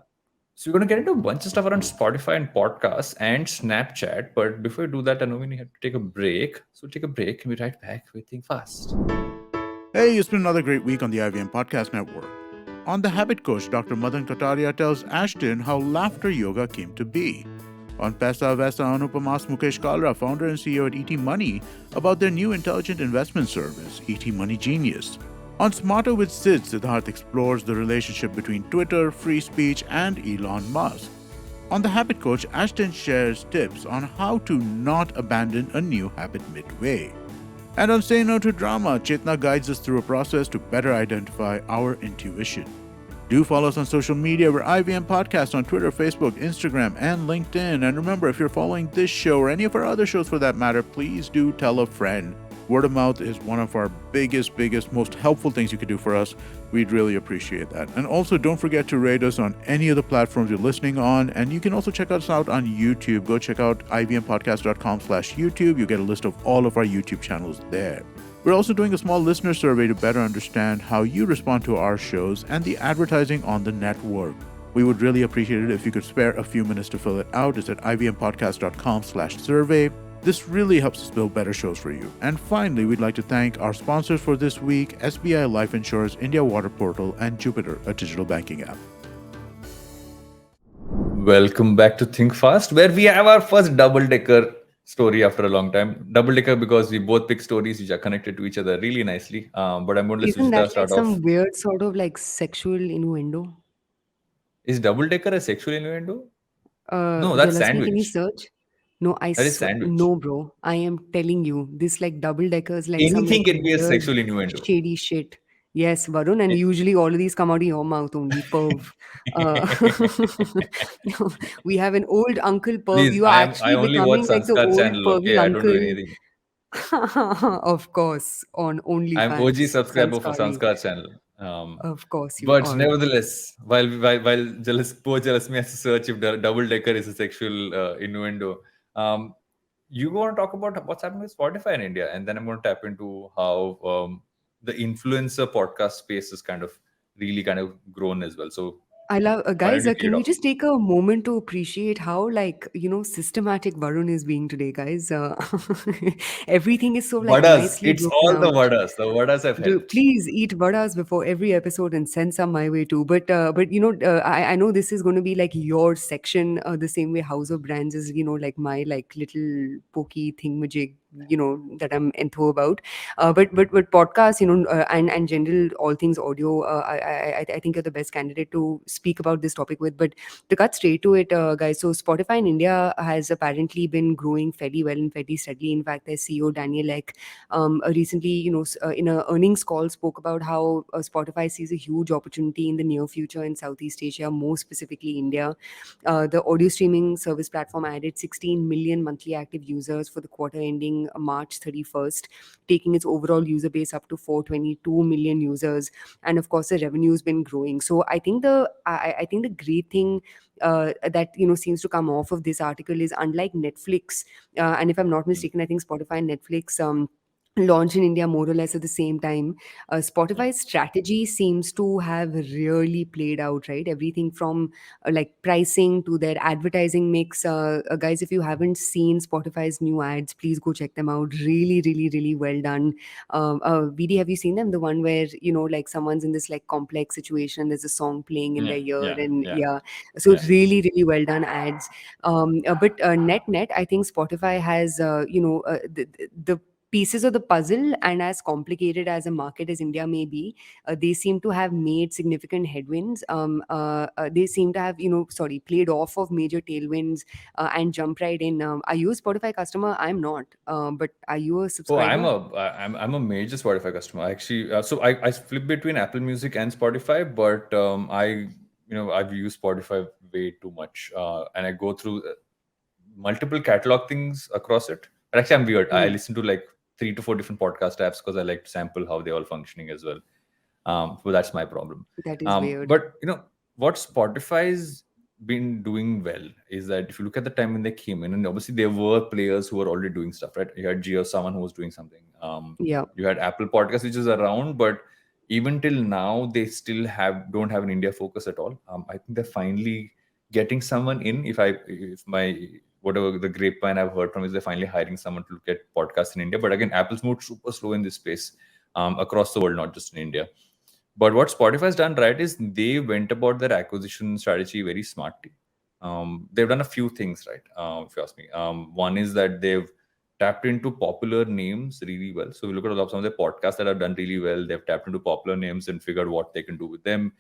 so we're going to get into a bunch of stuff around Spotify and podcasts and Snapchat. But before we do that, I know we have to take a break. So take a break and be right back with Think Fast.
Hey, it's been another great week on the IVM Podcast Network. On The Habit Coach, Dr. Madan Kataria tells Ashton how laughter yoga came to be. On Pesa Vesa Anupamas Mukesh Kalra, founder and CEO at ET Money, about their new intelligent investment service, ET Money Genius. On Smarter with Sid, Siddharth explores the relationship between Twitter, free speech, and Elon Musk. On The Habit Coach, Ashton shares tips on how to not abandon a new habit midway. And on Say No to Drama, Chetna guides us through a process to better identify our intuition. Do follow us on social media. We're IVM Podcast on Twitter, Facebook, Instagram, and LinkedIn. And remember, if you're following this show or any of our other shows for that matter, please do tell a friend. Word of mouth is one of our biggest, most helpful things you could do for us. We'd really appreciate that. And also, don't forget to rate us on any of the platforms you're listening on. And you can also check us out on YouTube. Go check out ivmpodcast.com/YouTube. You get a list of all of our YouTube channels there. We're also doing a small listener survey to better understand how you respond to our shows and the advertising on the network. We would really appreciate it if you could spare a few minutes to fill it out. It's at ivmpodcast.com/survey. This really helps us build better shows for you. And finally, we'd like to thank our sponsors for this week, SBI Life Insurance, India Water Portal, and Jupiter, a digital banking app.
Welcome back to Think Fast, where we have our first double-decker story after a long time. Double-decker because we both pick stories which are connected to each other really nicely. But I'm going to let
Isn't that
Suchita
like
start off.
some weird sort of like sexual innuendo?
Is double-decker a sexual innuendo? No, that's
Jalasmi, can you
sandwich.
search? No, I
That is
swear,
sandwich.
no, bro. I am telling you, this like double deckers, like some
Anything
like
can be a
weird,
sexual innuendo.
shady shit. Yes, Varun, and usually all of these come out of your mouth only, perv. Uh, we have an old uncle perv.
Please,
You are
I
actually
only watch
becoming like the
Sanskar
old
channel.
pervy
Okay, I don't do
uncle.
anything.
Of course, on
I'm OG
OnlyFans,
subscriber for
Sanskari.
Sanskar channel.
Of course, you
But
are.
nevertheless, while poor Jalasmi has to search if the double decker is a sexual innuendo, you want to talk about what's happening with Spotify in India, and then I'm going to tap into how the influencer podcast space is really kind of grown as well. So
I love,
why don't
guys.
you kick
Can
it
we
off?
just take a moment to appreciate how, like, systematic Varun is being today, guys? Everything is so like
Vadas,
nicely
it's
broken
all the
out.
vadas. The vadas have helped.
Please eat vadas before every episode and send some my way too. But I know this is going to be like your section, the same way House of Brands is, like my like little pokey thingamajig, that I'm entho about. But podcast, and general all things audio, I think you're the best candidate to speak about this topic with. But to cut straight to it, guys, so Spotify in India has apparently been growing fairly well and fairly steadily. In fact, their CEO Daniel Ek recently, in a earnings call, spoke about how Spotify sees a huge opportunity in the near future in Southeast Asia, more specifically India. The audio streaming service platform added 16 million monthly active users for the quarter ending March 31st, taking its overall user base up to 422 million users. And of course, the revenue's been growing. So I think the great thing that seems to come off of this article is, unlike Netflix, and if I'm not mistaken, I think Spotify and Netflix launched in India more or less at the same time.
Yeah.
Spotify's strategy seems to have really played out, right? Everything from like pricing to their advertising mix. Guys, if you haven't seen Spotify's new ads, please go check them out. Really, really, really well done. VD, have you seen them? The one where, like someone's in this like complex situation, there's a song playing in their
Yeah,
ear,
yeah,
and
yeah,
yeah, so
yeah.
really, really well done ads. But net, I think Spotify has, the pieces of the puzzle, and as complicated as a market as India may be, they seem to have made significant headwinds. They seem to have, played off of major tailwinds and jump right in. Are you a Spotify customer? I'm not. But are you a
Oh,
subscriber?
I'm a major Spotify customer. Actually, so I flip between Apple Music and Spotify, but I've used Spotify way too much, and I go through multiple catalog things across it. But actually, I'm weird. I
Hmm,
listen to like 3 to 4 different podcast apps because I like to sample how they're all functioning as well. So that's my problem.
that is weird.
But what Spotify's been doing well is that if you look at the time when they came in, and obviously there were players who were already doing stuff, right? You had Geo, someone who was doing something.
Yeah.
You had Apple Podcast, which is around, but even till now, they still don't have an India focus at all. I think they're finally getting someone in. If my whatever the grapevine I've heard from is they're finally hiring someone to look at podcasts in India. But again, Apple's moved super slow in this space across the world, not just in India. But what Spotify's done right is they went about their acquisition strategy very smartly. They've done a few things right, if you ask me. One is that they've tapped into popular names really well. So we look at some of the podcasts that have done really well. They've tapped into popular names and figured what they can do with them.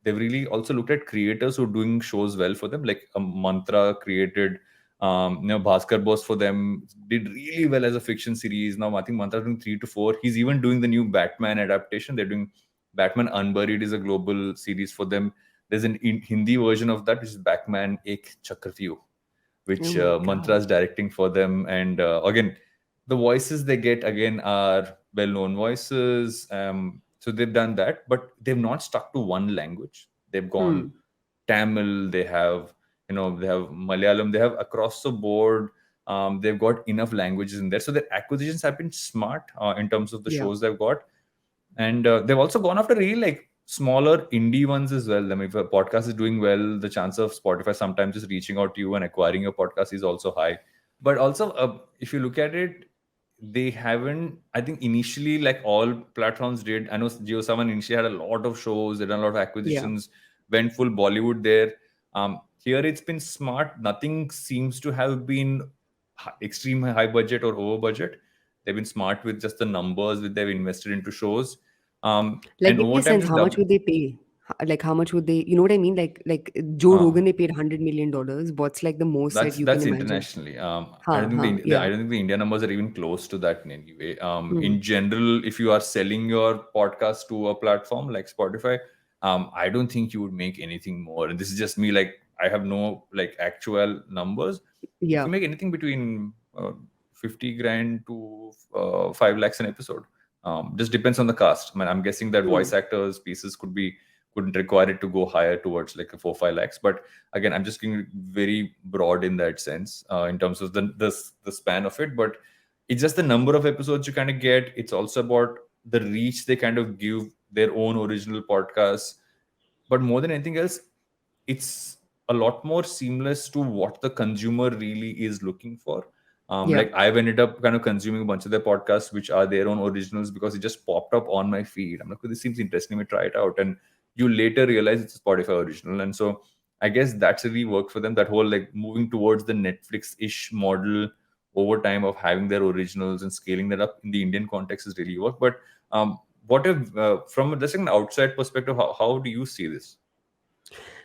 They've really also looked at creators who are doing shows well for them, like Mantra created Bhaskar Bose for them, did really well as a fiction series. Now I think Mantra doing 3 to 4. He's even doing the new Batman adaptation. They're doing Batman Unburied is a global series for them. There's an Hindi version of that, which is Batman Ek Chakravyuh,
Oh
which
my
Mantra
God.
is directing for them. And again, the voices they get again are well-known voices. So they've done that, but they've not stuck to one language. They've gone
Hmm.
Tamil. They have Malayalam. They have across the board. They've got enough languages in there. So their acquisitions have been smart in terms of the
Yeah.
shows they've got, and they've also gone after really like smaller indie ones as well. I mean, if a podcast is doing well, the chance of Spotify sometimes just reaching out to you and acquiring your podcast is also high. But also, if you look at it, they haven't. I think initially, like all platforms did. I know JioSavan initially had a lot of shows, they done a lot of
Yeah.
acquisitions, went full Bollywood there. Here it's been smart. Nothing seems to have been extreme high budget or over budget. They've been smart with just the numbers that they've invested into shows.
Like,
And
give me
over
a
time,
sense,
just
how much would they pay? Like, how much would they, you know what I mean? Like Joe
uh,
Rogan, they paid $100 million. What's like the most that you can
that's
imagine?
internationally. I
Ha,
don't think
ha,
I
yeah.
don't think the India numbers are even close to that in any way.
Hmm.
In general, if you are selling your podcast to a platform like Spotify, I don't think you would make anything more. And this is just me. Like I have no like actual numbers. You
Yeah.
can make anything between 50 grand to 5 lakhs an episode. Just depends on the cast. I mean, I'm guessing that
Hmm.
voice actors pieces couldn't require it to go higher towards like a 4 5 lakhs. But again, I'm just being very broad in that sense in terms of the span of it. But it's just the number of episodes you kind of get. It's also about the reach they kind of give their own original podcasts. But more than anything else, it's a lot more seamless to what the consumer really is looking for.
Yeah.
Like I've ended up kind of consuming a bunch of their podcasts, which are their own originals, because it just popped up on my feed. I'm like, "Oh, this seems interesting. Let me try it out." And you later realize it's a Spotify original. And so I guess that's really worked for them. That whole like moving towards the Netflix-ish model over time of having their originals and scaling that up in the Indian context has really worked. But what if, from just an outside perspective, how do you see this?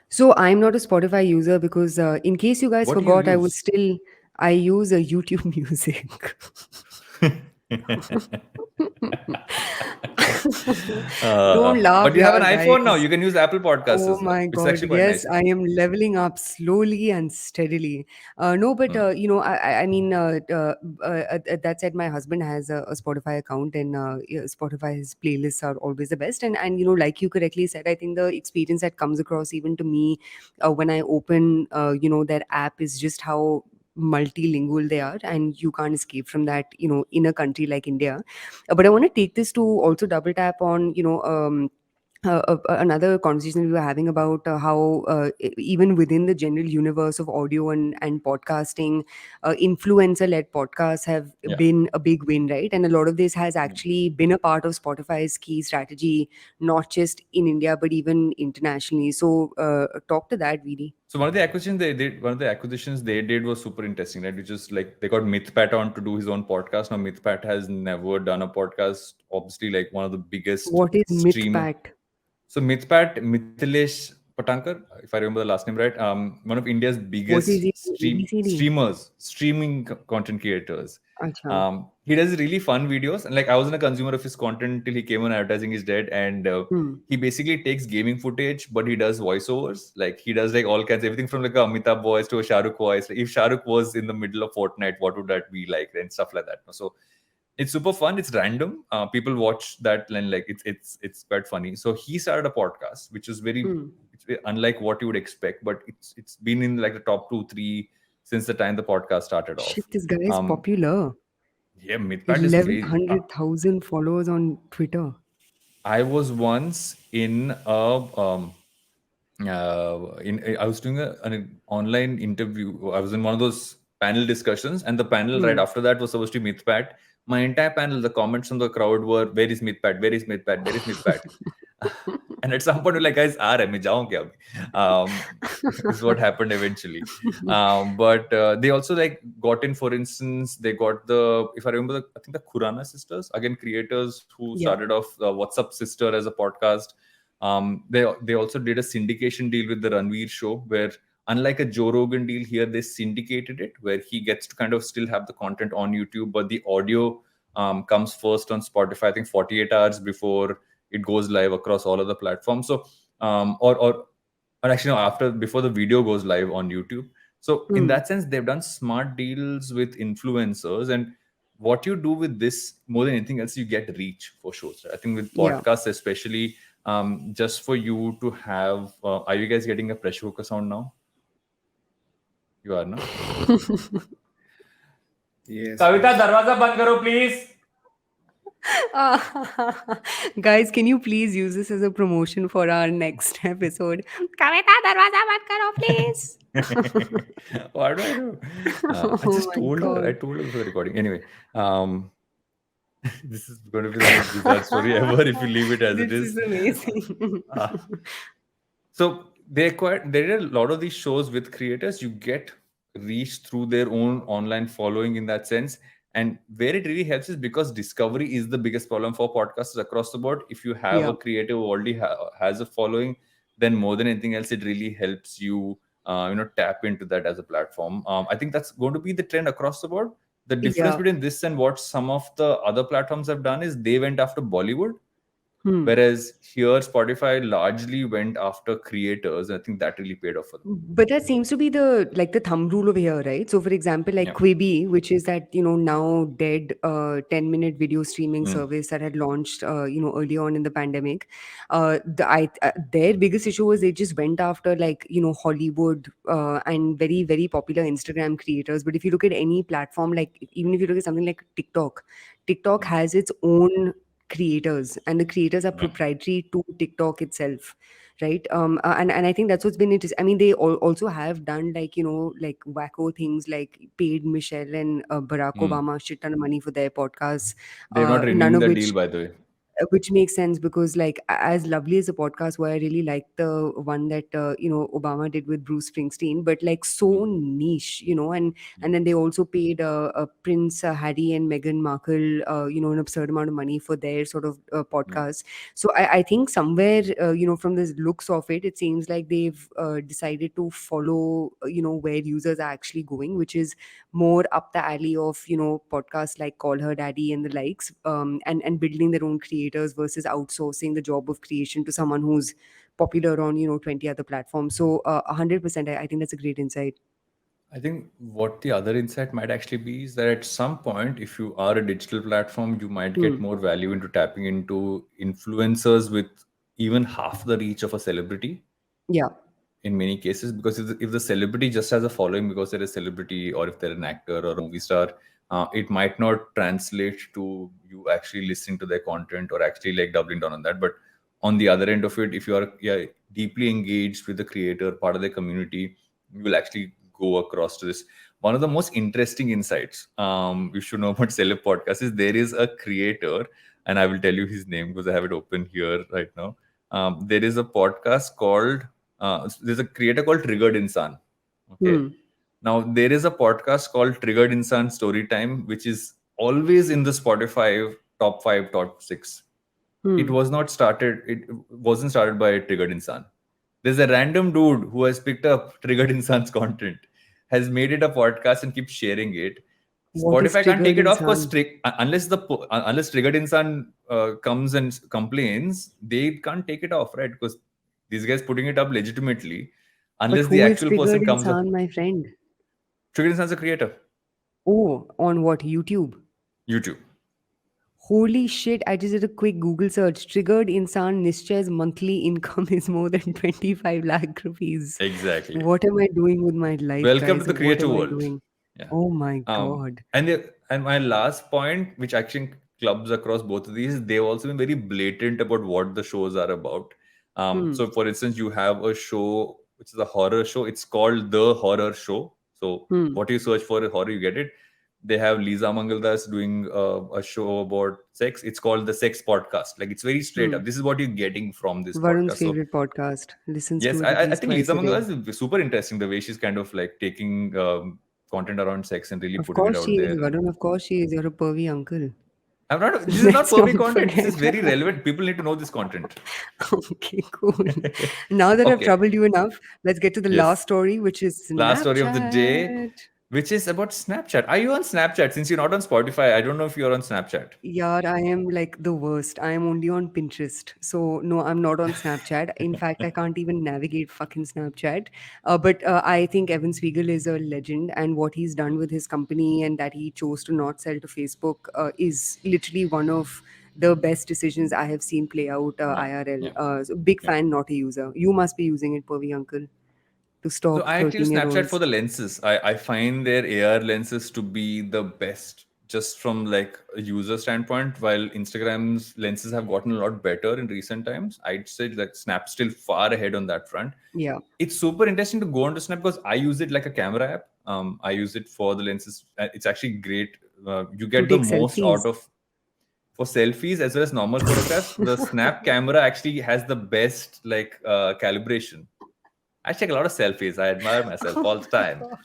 So I'm not a Spotify user because, in case you guys
What do you
forgot,
use?
I use a YouTube Music. Don't laugh,
But you have
yeah,
an iPhone now.
guys.
You can use Apple Podcasts
Oh
as well,
my
which is
God.
actually quite
Yes,
nice.
I am leveling up slowly and steadily. No, but
Hmm.
I mean, that said, my husband has a Spotify account, and yeah, Spotify's playlists are always the best. And like you correctly said, I think the experience that comes across even to me when I open, their app is just how multilingual they are, and you can't escape from that, in a country like India. But I want to take this to also double tap on, another conversation we were having about how even within the general universe of audio and podcasting, influencer-led podcasts have
Yeah.
been a big win, right? And a lot of this has
Yeah.
actually been a part of Spotify's key strategy, not just in India but even internationally. So talk to that, Vidi.
So one of the acquisitions they did was super interesting, right? Which is like they got MythPat on to do his own podcast. Now MythPat has never done a podcast. Obviously, like one of the biggest
What is
stream.
MythPat?
So Mithpat, Mithilesh Patankar, if I remember the last name right, one of India's
What is
biggest
it? ABCD?
streaming content creators.
Acha.
He does really fun videos, and like I wasn't a consumer of his content till he came on Advertising is Dead, and
Hmm.
he basically takes gaming footage, but he does voiceovers. Like he does like all kinds, everything from like a Amitabh voice to a Shahrukh voice. Like, if Shahrukh was in the middle of Fortnite, what would that be like, and stuff like that. So it's super fun. It's random. People watch that and like it's quite funny. So he started a podcast, which is
Hmm.
it's very unlike what you would expect, but it's been in like the top 2 3 since the time the podcast started off.
Shit, this guy is
Um,
popular.
yeah, Mythpat is crazy.
1100,000 followers on Twitter.
I was once in a I was doing an online interview. I was in one of those panel discussions, and the panel right
Hmm.
after that was supposed to be Mythpat. My entire panel, the comments from the crowd were, "Where is Mythpat? Where is Mythpat? Where is Mythpat?" And at some point, we're like, "Guys, aa rahe, main jaun kya abhi?" This is what happened eventually. But they also like got in, for instance, they got if I remember, I think the Khurana sisters, again creators who
Yeah.
started off What's Up Sister as a podcast. They also did a syndication deal with the Ranveer show, where unlike a Joe Rogan deal here, they syndicated it, where he gets to kind of still have the content on YouTube, but the audio comes first on Spotify. I think 48 hours before it goes live across all of the platforms. So or actually no, before the video goes live on YouTube. So in
Hmm.
that sense, they've done smart deals with influencers. And what you do with this more than anything else, you get reach for shows. Right? I think with
Yeah.
podcasts especially, just for you to have, are you guys getting a pressure cooker sound now? You are, no?
Yes.
Kavita,
yes.
darwaza band karo, please.
Guys, can you please use this as a promotion for our next episode? Kavita, darwaza mat karo, please.
What do I do? I
Oh
just
my
told her. I
god,
told her before the recording. Anyway, um, this is going to be the most bizarre story ever if you leave it as it
this
is.
is amazing.
Uh, so they did a lot of these shows with creators. You get reach through their own online following in that sense. And where it really helps is because discovery is the biggest problem for podcasters across the board. If you have
Yeah.
a creator who already has a following, then more than anything else, it really helps you, tap into that as a platform. I think that's going to be the trend across the board. The difference
Yeah.
between this and what some of the other platforms have done is they went after Bollywood.
Hmm.
Whereas here, Spotify largely went after creators. I think that really paid off for them.
But that seems to be the thumb rule over here, right? So, for example, like
Yeah.
Quibi, which is that now dead 10-minute video streaming
Mm,
service that had launched early on in the pandemic. Their biggest issue was they just went after Hollywood and very very popular Instagram creators. But if you look at any platform, like even if you look at something like TikTok, TikTok
mm,
has its own creators, and the creators are
yeah.
proprietary to TikTok itself, right? And I think that's what's been interesting. I mean, they also have done like wacko things like paid Michelle and Barack
Mm.
Obama shit ton of money for their podcasts,
They're not
none
renewing
of
the deal,
which
by the way.
makes sense because like as lovely as the podcast where I really like the one that Obama did with Bruce Springsteen, but like so
Mm,
niche, and
mm,
then they also paid Prince Harry and Meghan Markle an absurd amount of money for their sort of
yeah.
podcast. So I think somewhere from the looks of it, it seems like they've decided to follow where users are actually going, which is more up the alley of podcasts like Call Her Daddy and the likes, and building their own creators versus outsourcing the job of creation to someone who's popular on 20 other platforms. So 100%, I think that's a great insight.
I think what the other insight might actually be is that at some point, if you are a digital platform, you might get
Hmm.
more value into tapping into influencers with even half the reach of a celebrity
Yeah.
in many cases, because if the celebrity just has a following because they're a celebrity or if they're an actor or a movie star, it might not translate to you actually listening to their content or actually like doubling down on that. But on the other end of it, if you are, yeah, deeply engaged with the creator, part of the community, you will actually go across to this. One of the most interesting insights you should know about celeb podcast is there is a creator, and I will tell you his name because I have it open here right now. There is a podcast called there's a creator called Triggered Insan. Okay.
Hmm.
Now there is a podcast called Triggered Insan Story Time, which is always in the Spotify top five, top six. It
Hmm.
was not started. It wasn't started by Triggered Insan. There's a random dude who has picked up Triggered Insan's content, has made it a podcast and keeps sharing it.
What is
Spotify can't take
triggered
it off because
insan?
unless Triggered Insan comes and complains, they can't take it off, right? Because these guys putting it up legitimately,
But
unless the
who is
actual
triggered
person comes up.
insan, my friend?
Triggered Insan's a creator,
Oh, on what? YouTube?
YouTube.
Holy shit, I just did a quick Google search. Triggered Insan Nishchay's monthly income is more than 25 lakh rupees.
Exactly.
What am I doing with my life,
Welcome to
guys?
the
What
creative
am I
world.
doing?
Yeah.
Oh my
Um,
God.
and my last point, which actually clubs across both of these, they've also been very blatant about what the shows are about.
Hmm.
So, for instance, you have a show which is a horror show. It's called The Horror Show. So,
Hmm.
what you search for is horror, you get it. They have Lisa Mangaldas doing a show about sex. It's called the Sex Podcast. Like it's very straight
Hmm.
up. This is what you're getting from this
Varun's
podcast. So
favorite podcast. Listens
yes,
to it at
I
least
think
twice
Lisa
a day.
Mangaldas is super interesting. The way she's kind of like taking content around sex and really
Of
putting it
course
out
she is,
there. And
Varun. Of course she is. You're a pervy uncle.
I'm not. This is not
Let's
pervy
not
content. This is
forget.
very relevant. People need to know this content.
Okay, cool. Now that I've
Okay.
troubled you enough, let's get to the last
Yes.
story, which is
Last story of the day,
Snapchat.
which is about Snapchat. Are you on Snapchat? Since you're not on Spotify, I don't know if you're on Snapchat.
Yeah, I am like the worst. I am only on Pinterest. So, no, I'm not on Snapchat. In fact, I can't even navigate fucking Snapchat. But I think Evan Spiegel is a legend, and what he's done with his company and that he chose to not sell to Facebook is literally one of the best decisions I have seen play out
Yeah.
IRL.
Yeah.
So big
Yeah.
fan, not a user. You must be using it, Pervy Uncle, to
So
stalk
I actually use
13-year
Snapchat for
olds.
the lenses. I find their AR lenses to be the best. just from like a user standpoint, while Instagram's lenses have gotten a lot better in recent times, I'd say that Snap's still far ahead on that front.
Yeah.
It's super interesting to go onto Snap because I use it like a camera app. I use it for the lenses. It's actually great. You
To
get the
take
most
selfies.
out of for selfies as well as normal photographs. The Snap camera actually has the best like calibration. I take a lot of selfies. I admire myself all the
Oh my
time.
God.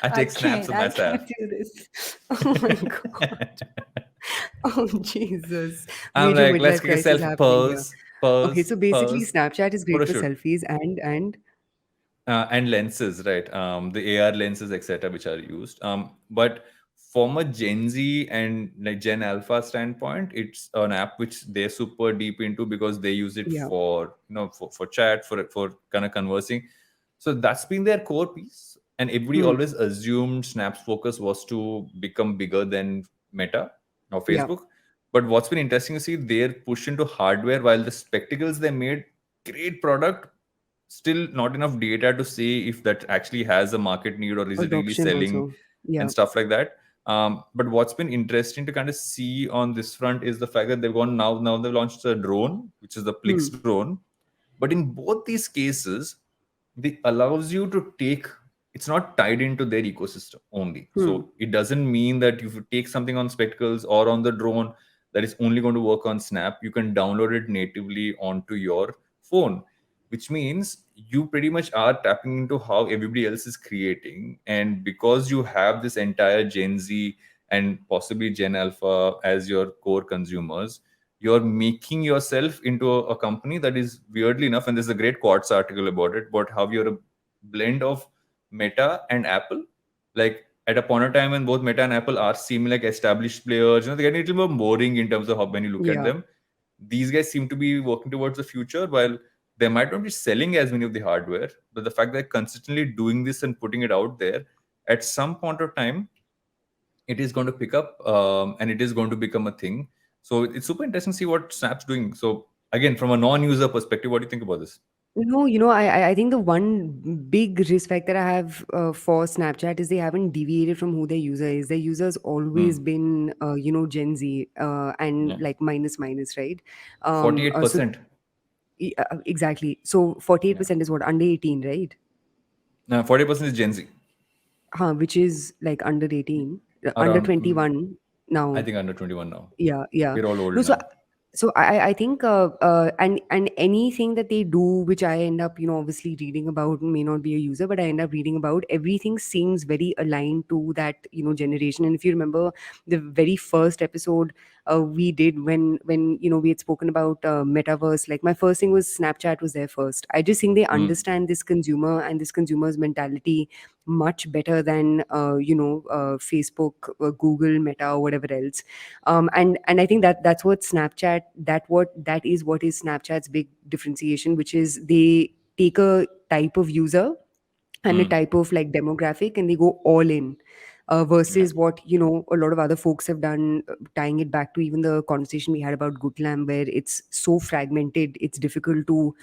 I take snaps of
I
myself.
can't do this. Oh my God. Oh Jesus.
I'm
Major
like, let's
midlife
take a
crisis
selfie
happening here.
pose,
Okay,
pose,
so basically
pose,
Snapchat is great
photo
for
shoot.
selfies and
And lenses, right? The AR lenses, etc., which are used. But from a Gen Z and like Gen Alpha standpoint, it's an app which they're super deep into because they use it
yeah.
for for chat, for kind of conversing. So that's been their core piece. And everybody
Hmm.
always assumed Snap's focus was to become bigger than Meta or
Yeah.
Facebook. But what's been interesting to see, their push into hardware, while the spectacles they made, great product, still not enough data to say if that actually has a market need or is it really
Adoption
selling
also. Yeah.
and stuff like that. But what's been interesting to kind of see on this front is the fact that they've gone now they've launched a drone, which is the Plix
Hmm.
drone. But in both these cases, they allows you to take, it's not tied into their ecosystem only.
Hmm.
So it doesn't mean that if you take something on spectacles or on the drone that is only going to work on Snap, you can download it natively onto your phone, which means you pretty much are tapping into how everybody else is creating. And because you have this entire Gen Z and possibly Gen Alpha as your core consumers, you're making yourself into a company that is, weirdly enough, and there's a great Quartz article about it, about how you're a blend of Meta and Apple. Like at a point of time when both Meta and Apple are seeming like established players, they're getting a little more boring in terms of how when you look at
Yeah.
them. These guys seem to be working towards the future, while they might not be selling as many of the hardware, but the fact that they're consistently doing this and putting it out there, at some point of time, it is going to pick up, and it is going to become a thing. So it's super interesting to see what Snap's doing. So again, from a non-user perspective, what do you think about this?
No, I think the one big respect that I have for Snapchat is they haven't deviated from who their user is. Their user's always
Hmm.
been, Gen Z, and
Yeah.
like minus, right? So
48%.
exactly. So
Yeah.
48% is what, under 18, right?
40% is Gen Z.
Which is like under 18, under
Around,
21
I
now.
think under 21 now.
Yeah, yeah.
We're all old
No, so
now.
so I think and anything that they do, which I end up obviously reading about, may not be a user, but I end up reading about, everything seems very aligned to that generation. And if you remember the very first episode we did, when we had spoken about metaverse, like my first thing was Snapchat was there first. I just think they
Hmm.
understand this consumer and this consumer's mentality much better than Facebook, Google, Meta, or whatever else. And I think that's what Snapchat, that is what is Snapchat's big differentiation, which is they take a type of user and a
Hmm.
type of like demographic, and they go all in,
Yeah.
versus what a lot of other folks have done, tying it back to even the conversation we had about Glamm, where it's so fragmented, it's difficult to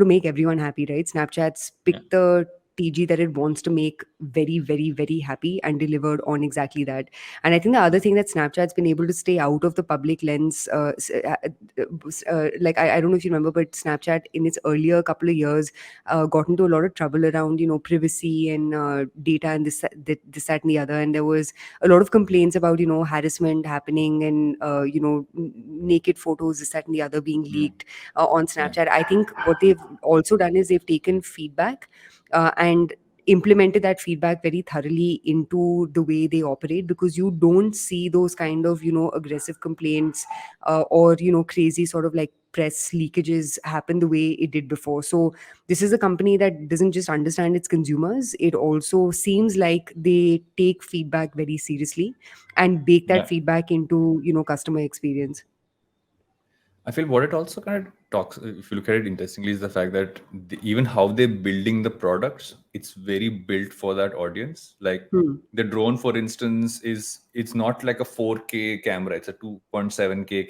make everyone happy, right? Snapchat's
Yeah.
picked the TG that it wants to make very, very, very happy, and delivered on exactly that. And I think the other thing that Snapchat's been able to stay out of the public lens, like I don't know if you remember, but Snapchat in its earlier couple of years got into a lot of trouble around privacy and data and this that and the other, and there was a lot of complaints about harassment happening, and naked photos, this that and the other, being
Hmm.
leaked on
Yeah.
Snapchat. I think what they've also done is they've taken feedback and implemented that feedback very thoroughly into the way they operate, because you don't see those kind of aggressive complaints or crazy sort of like press leakages happen the way it did before. So this is a company that doesn't just understand its consumers, it also seems like they take feedback very seriously and bake that
Yeah.
feedback into customer experience.
I feel what it also kind of talks, if you look at it interestingly, is the fact that even how they're building the products, it's very built for that audience. Like
Hmm.
the drone, for instance, it's not like a 4K camera; it's a 2.7K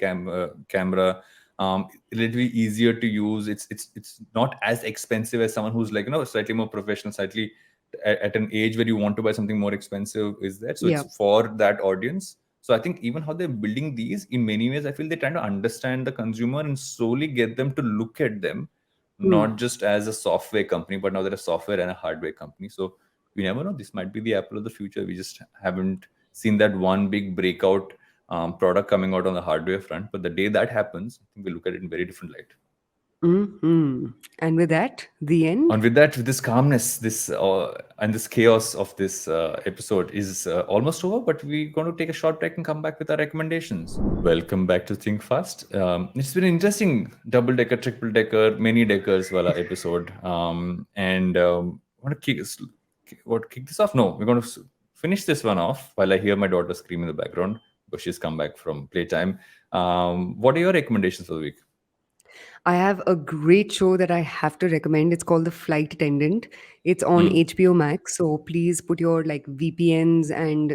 camera. Relatively easier to use. It's not as expensive as someone who's like slightly more professional, slightly at an age where you want to buy something more expensive is there. So
Yeah.
it's for that audience. So I think even how they're building these, in many ways, I feel they're trying to understand the consumer and slowly get them to look at them,
Hmm.
not just as a software company, but now they're a software and a hardware company. So we never know. This might be the Apple of the future. We just haven't seen that one big breakout product coming out on the hardware front. But the day that happens, I think we'll look at it in very different light.
Hmm. And with that, the end.
And with that, with this calmness, this and this chaos of this episode is almost over, but we're going to take a short break and come back with our recommendations. Welcome back to Think Fast. It's been an interesting double decker, triple decker, many deckers wala episode. And want to kick this off? No, we're going to finish this one off while I hear my daughter scream in the background because she's come back from playtime. What are your recommendations for the week?
I have a great show that I have to recommend. It's called The Flight Attendant. It's on HBO Max. So please put your like VPNs and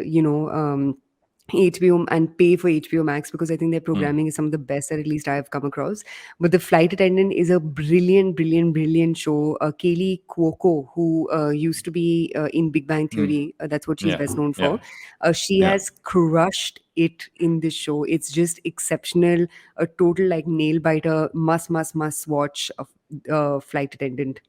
HBO and pay for HBO Max because I think their programming is some of the best that at least I have come across. But The Flight Attendant is a brilliant, brilliant, brilliant show. Kaylee Cuoco, who used to be in Big Bang Theory, that's what she's
Yeah,
best known
yeah.
for. She
Yeah.
has crushed it in this show. It's just exceptional. A total like nail biter. Must watch of Flight Attendant.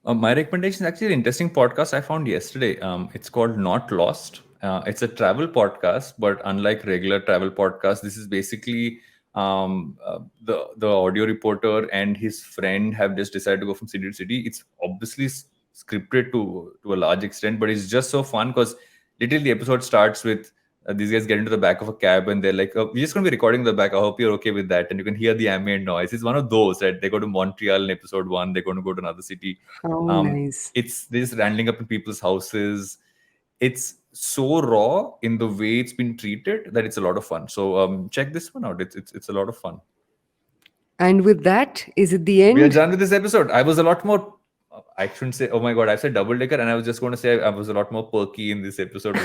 My recommendation is actually an interesting podcast I found yesterday. It's called Not Lost. It's a travel podcast, but unlike regular travel podcasts, this is basically the audio reporter and his friend have just decided to go from city to city. It's obviously scripted to a large extent, but it's just so fun because literally the episode starts with these guys get into the back of a cab and they're like, oh, we're just going to be recording in the back. I hope you're okay with that. And you can hear the ambient noise. It's one of those, right? They go to Montreal in episode 1. They're going to go to another city.
How nice.
It's this randling up in people's houses. It's so raw in the way it's been treated that it's a lot of fun. So check this one out. It's a lot of fun.
And with that, is it the
We are
end?
done with this episode. I was a lot more. I shouldn't say. Oh my god! I said double decker, and I was just going to say I was a lot more perky in this episode.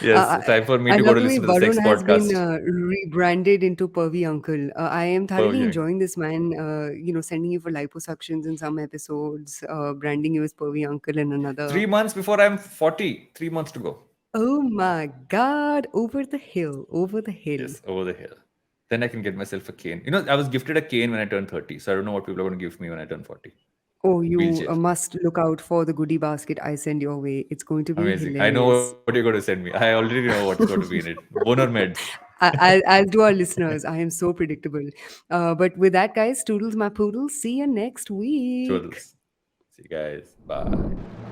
Yes, time for me
I
to go
love
to
the way
listen to the sex
Varun has been
podcast.
rebranded into Pervy Uncle. I am thoroughly
Pervy.
enjoying this man. Sending you for liposuctions in some episodes, branding you as Pervy Uncle in another.
3 months before I'm 40. 3 months to go.
Oh my God! Over the hill, over the hill.
Yes, over the hill. Then I can get myself a cane. I was gifted a cane when I turned 30, so I don't know what people are going to give me when I turn 40.
Oh, you
Wheelchair.
must look out for the goodie basket I send your way. It's going to be
Amazing. I know
hilarious.
what you're going to send me. I already know what's going to be in it. Boner meds.
As do our listeners. I am so predictable. But with that, guys, toodles my poodles. See you next week.
Toodles. See you guys. Bye.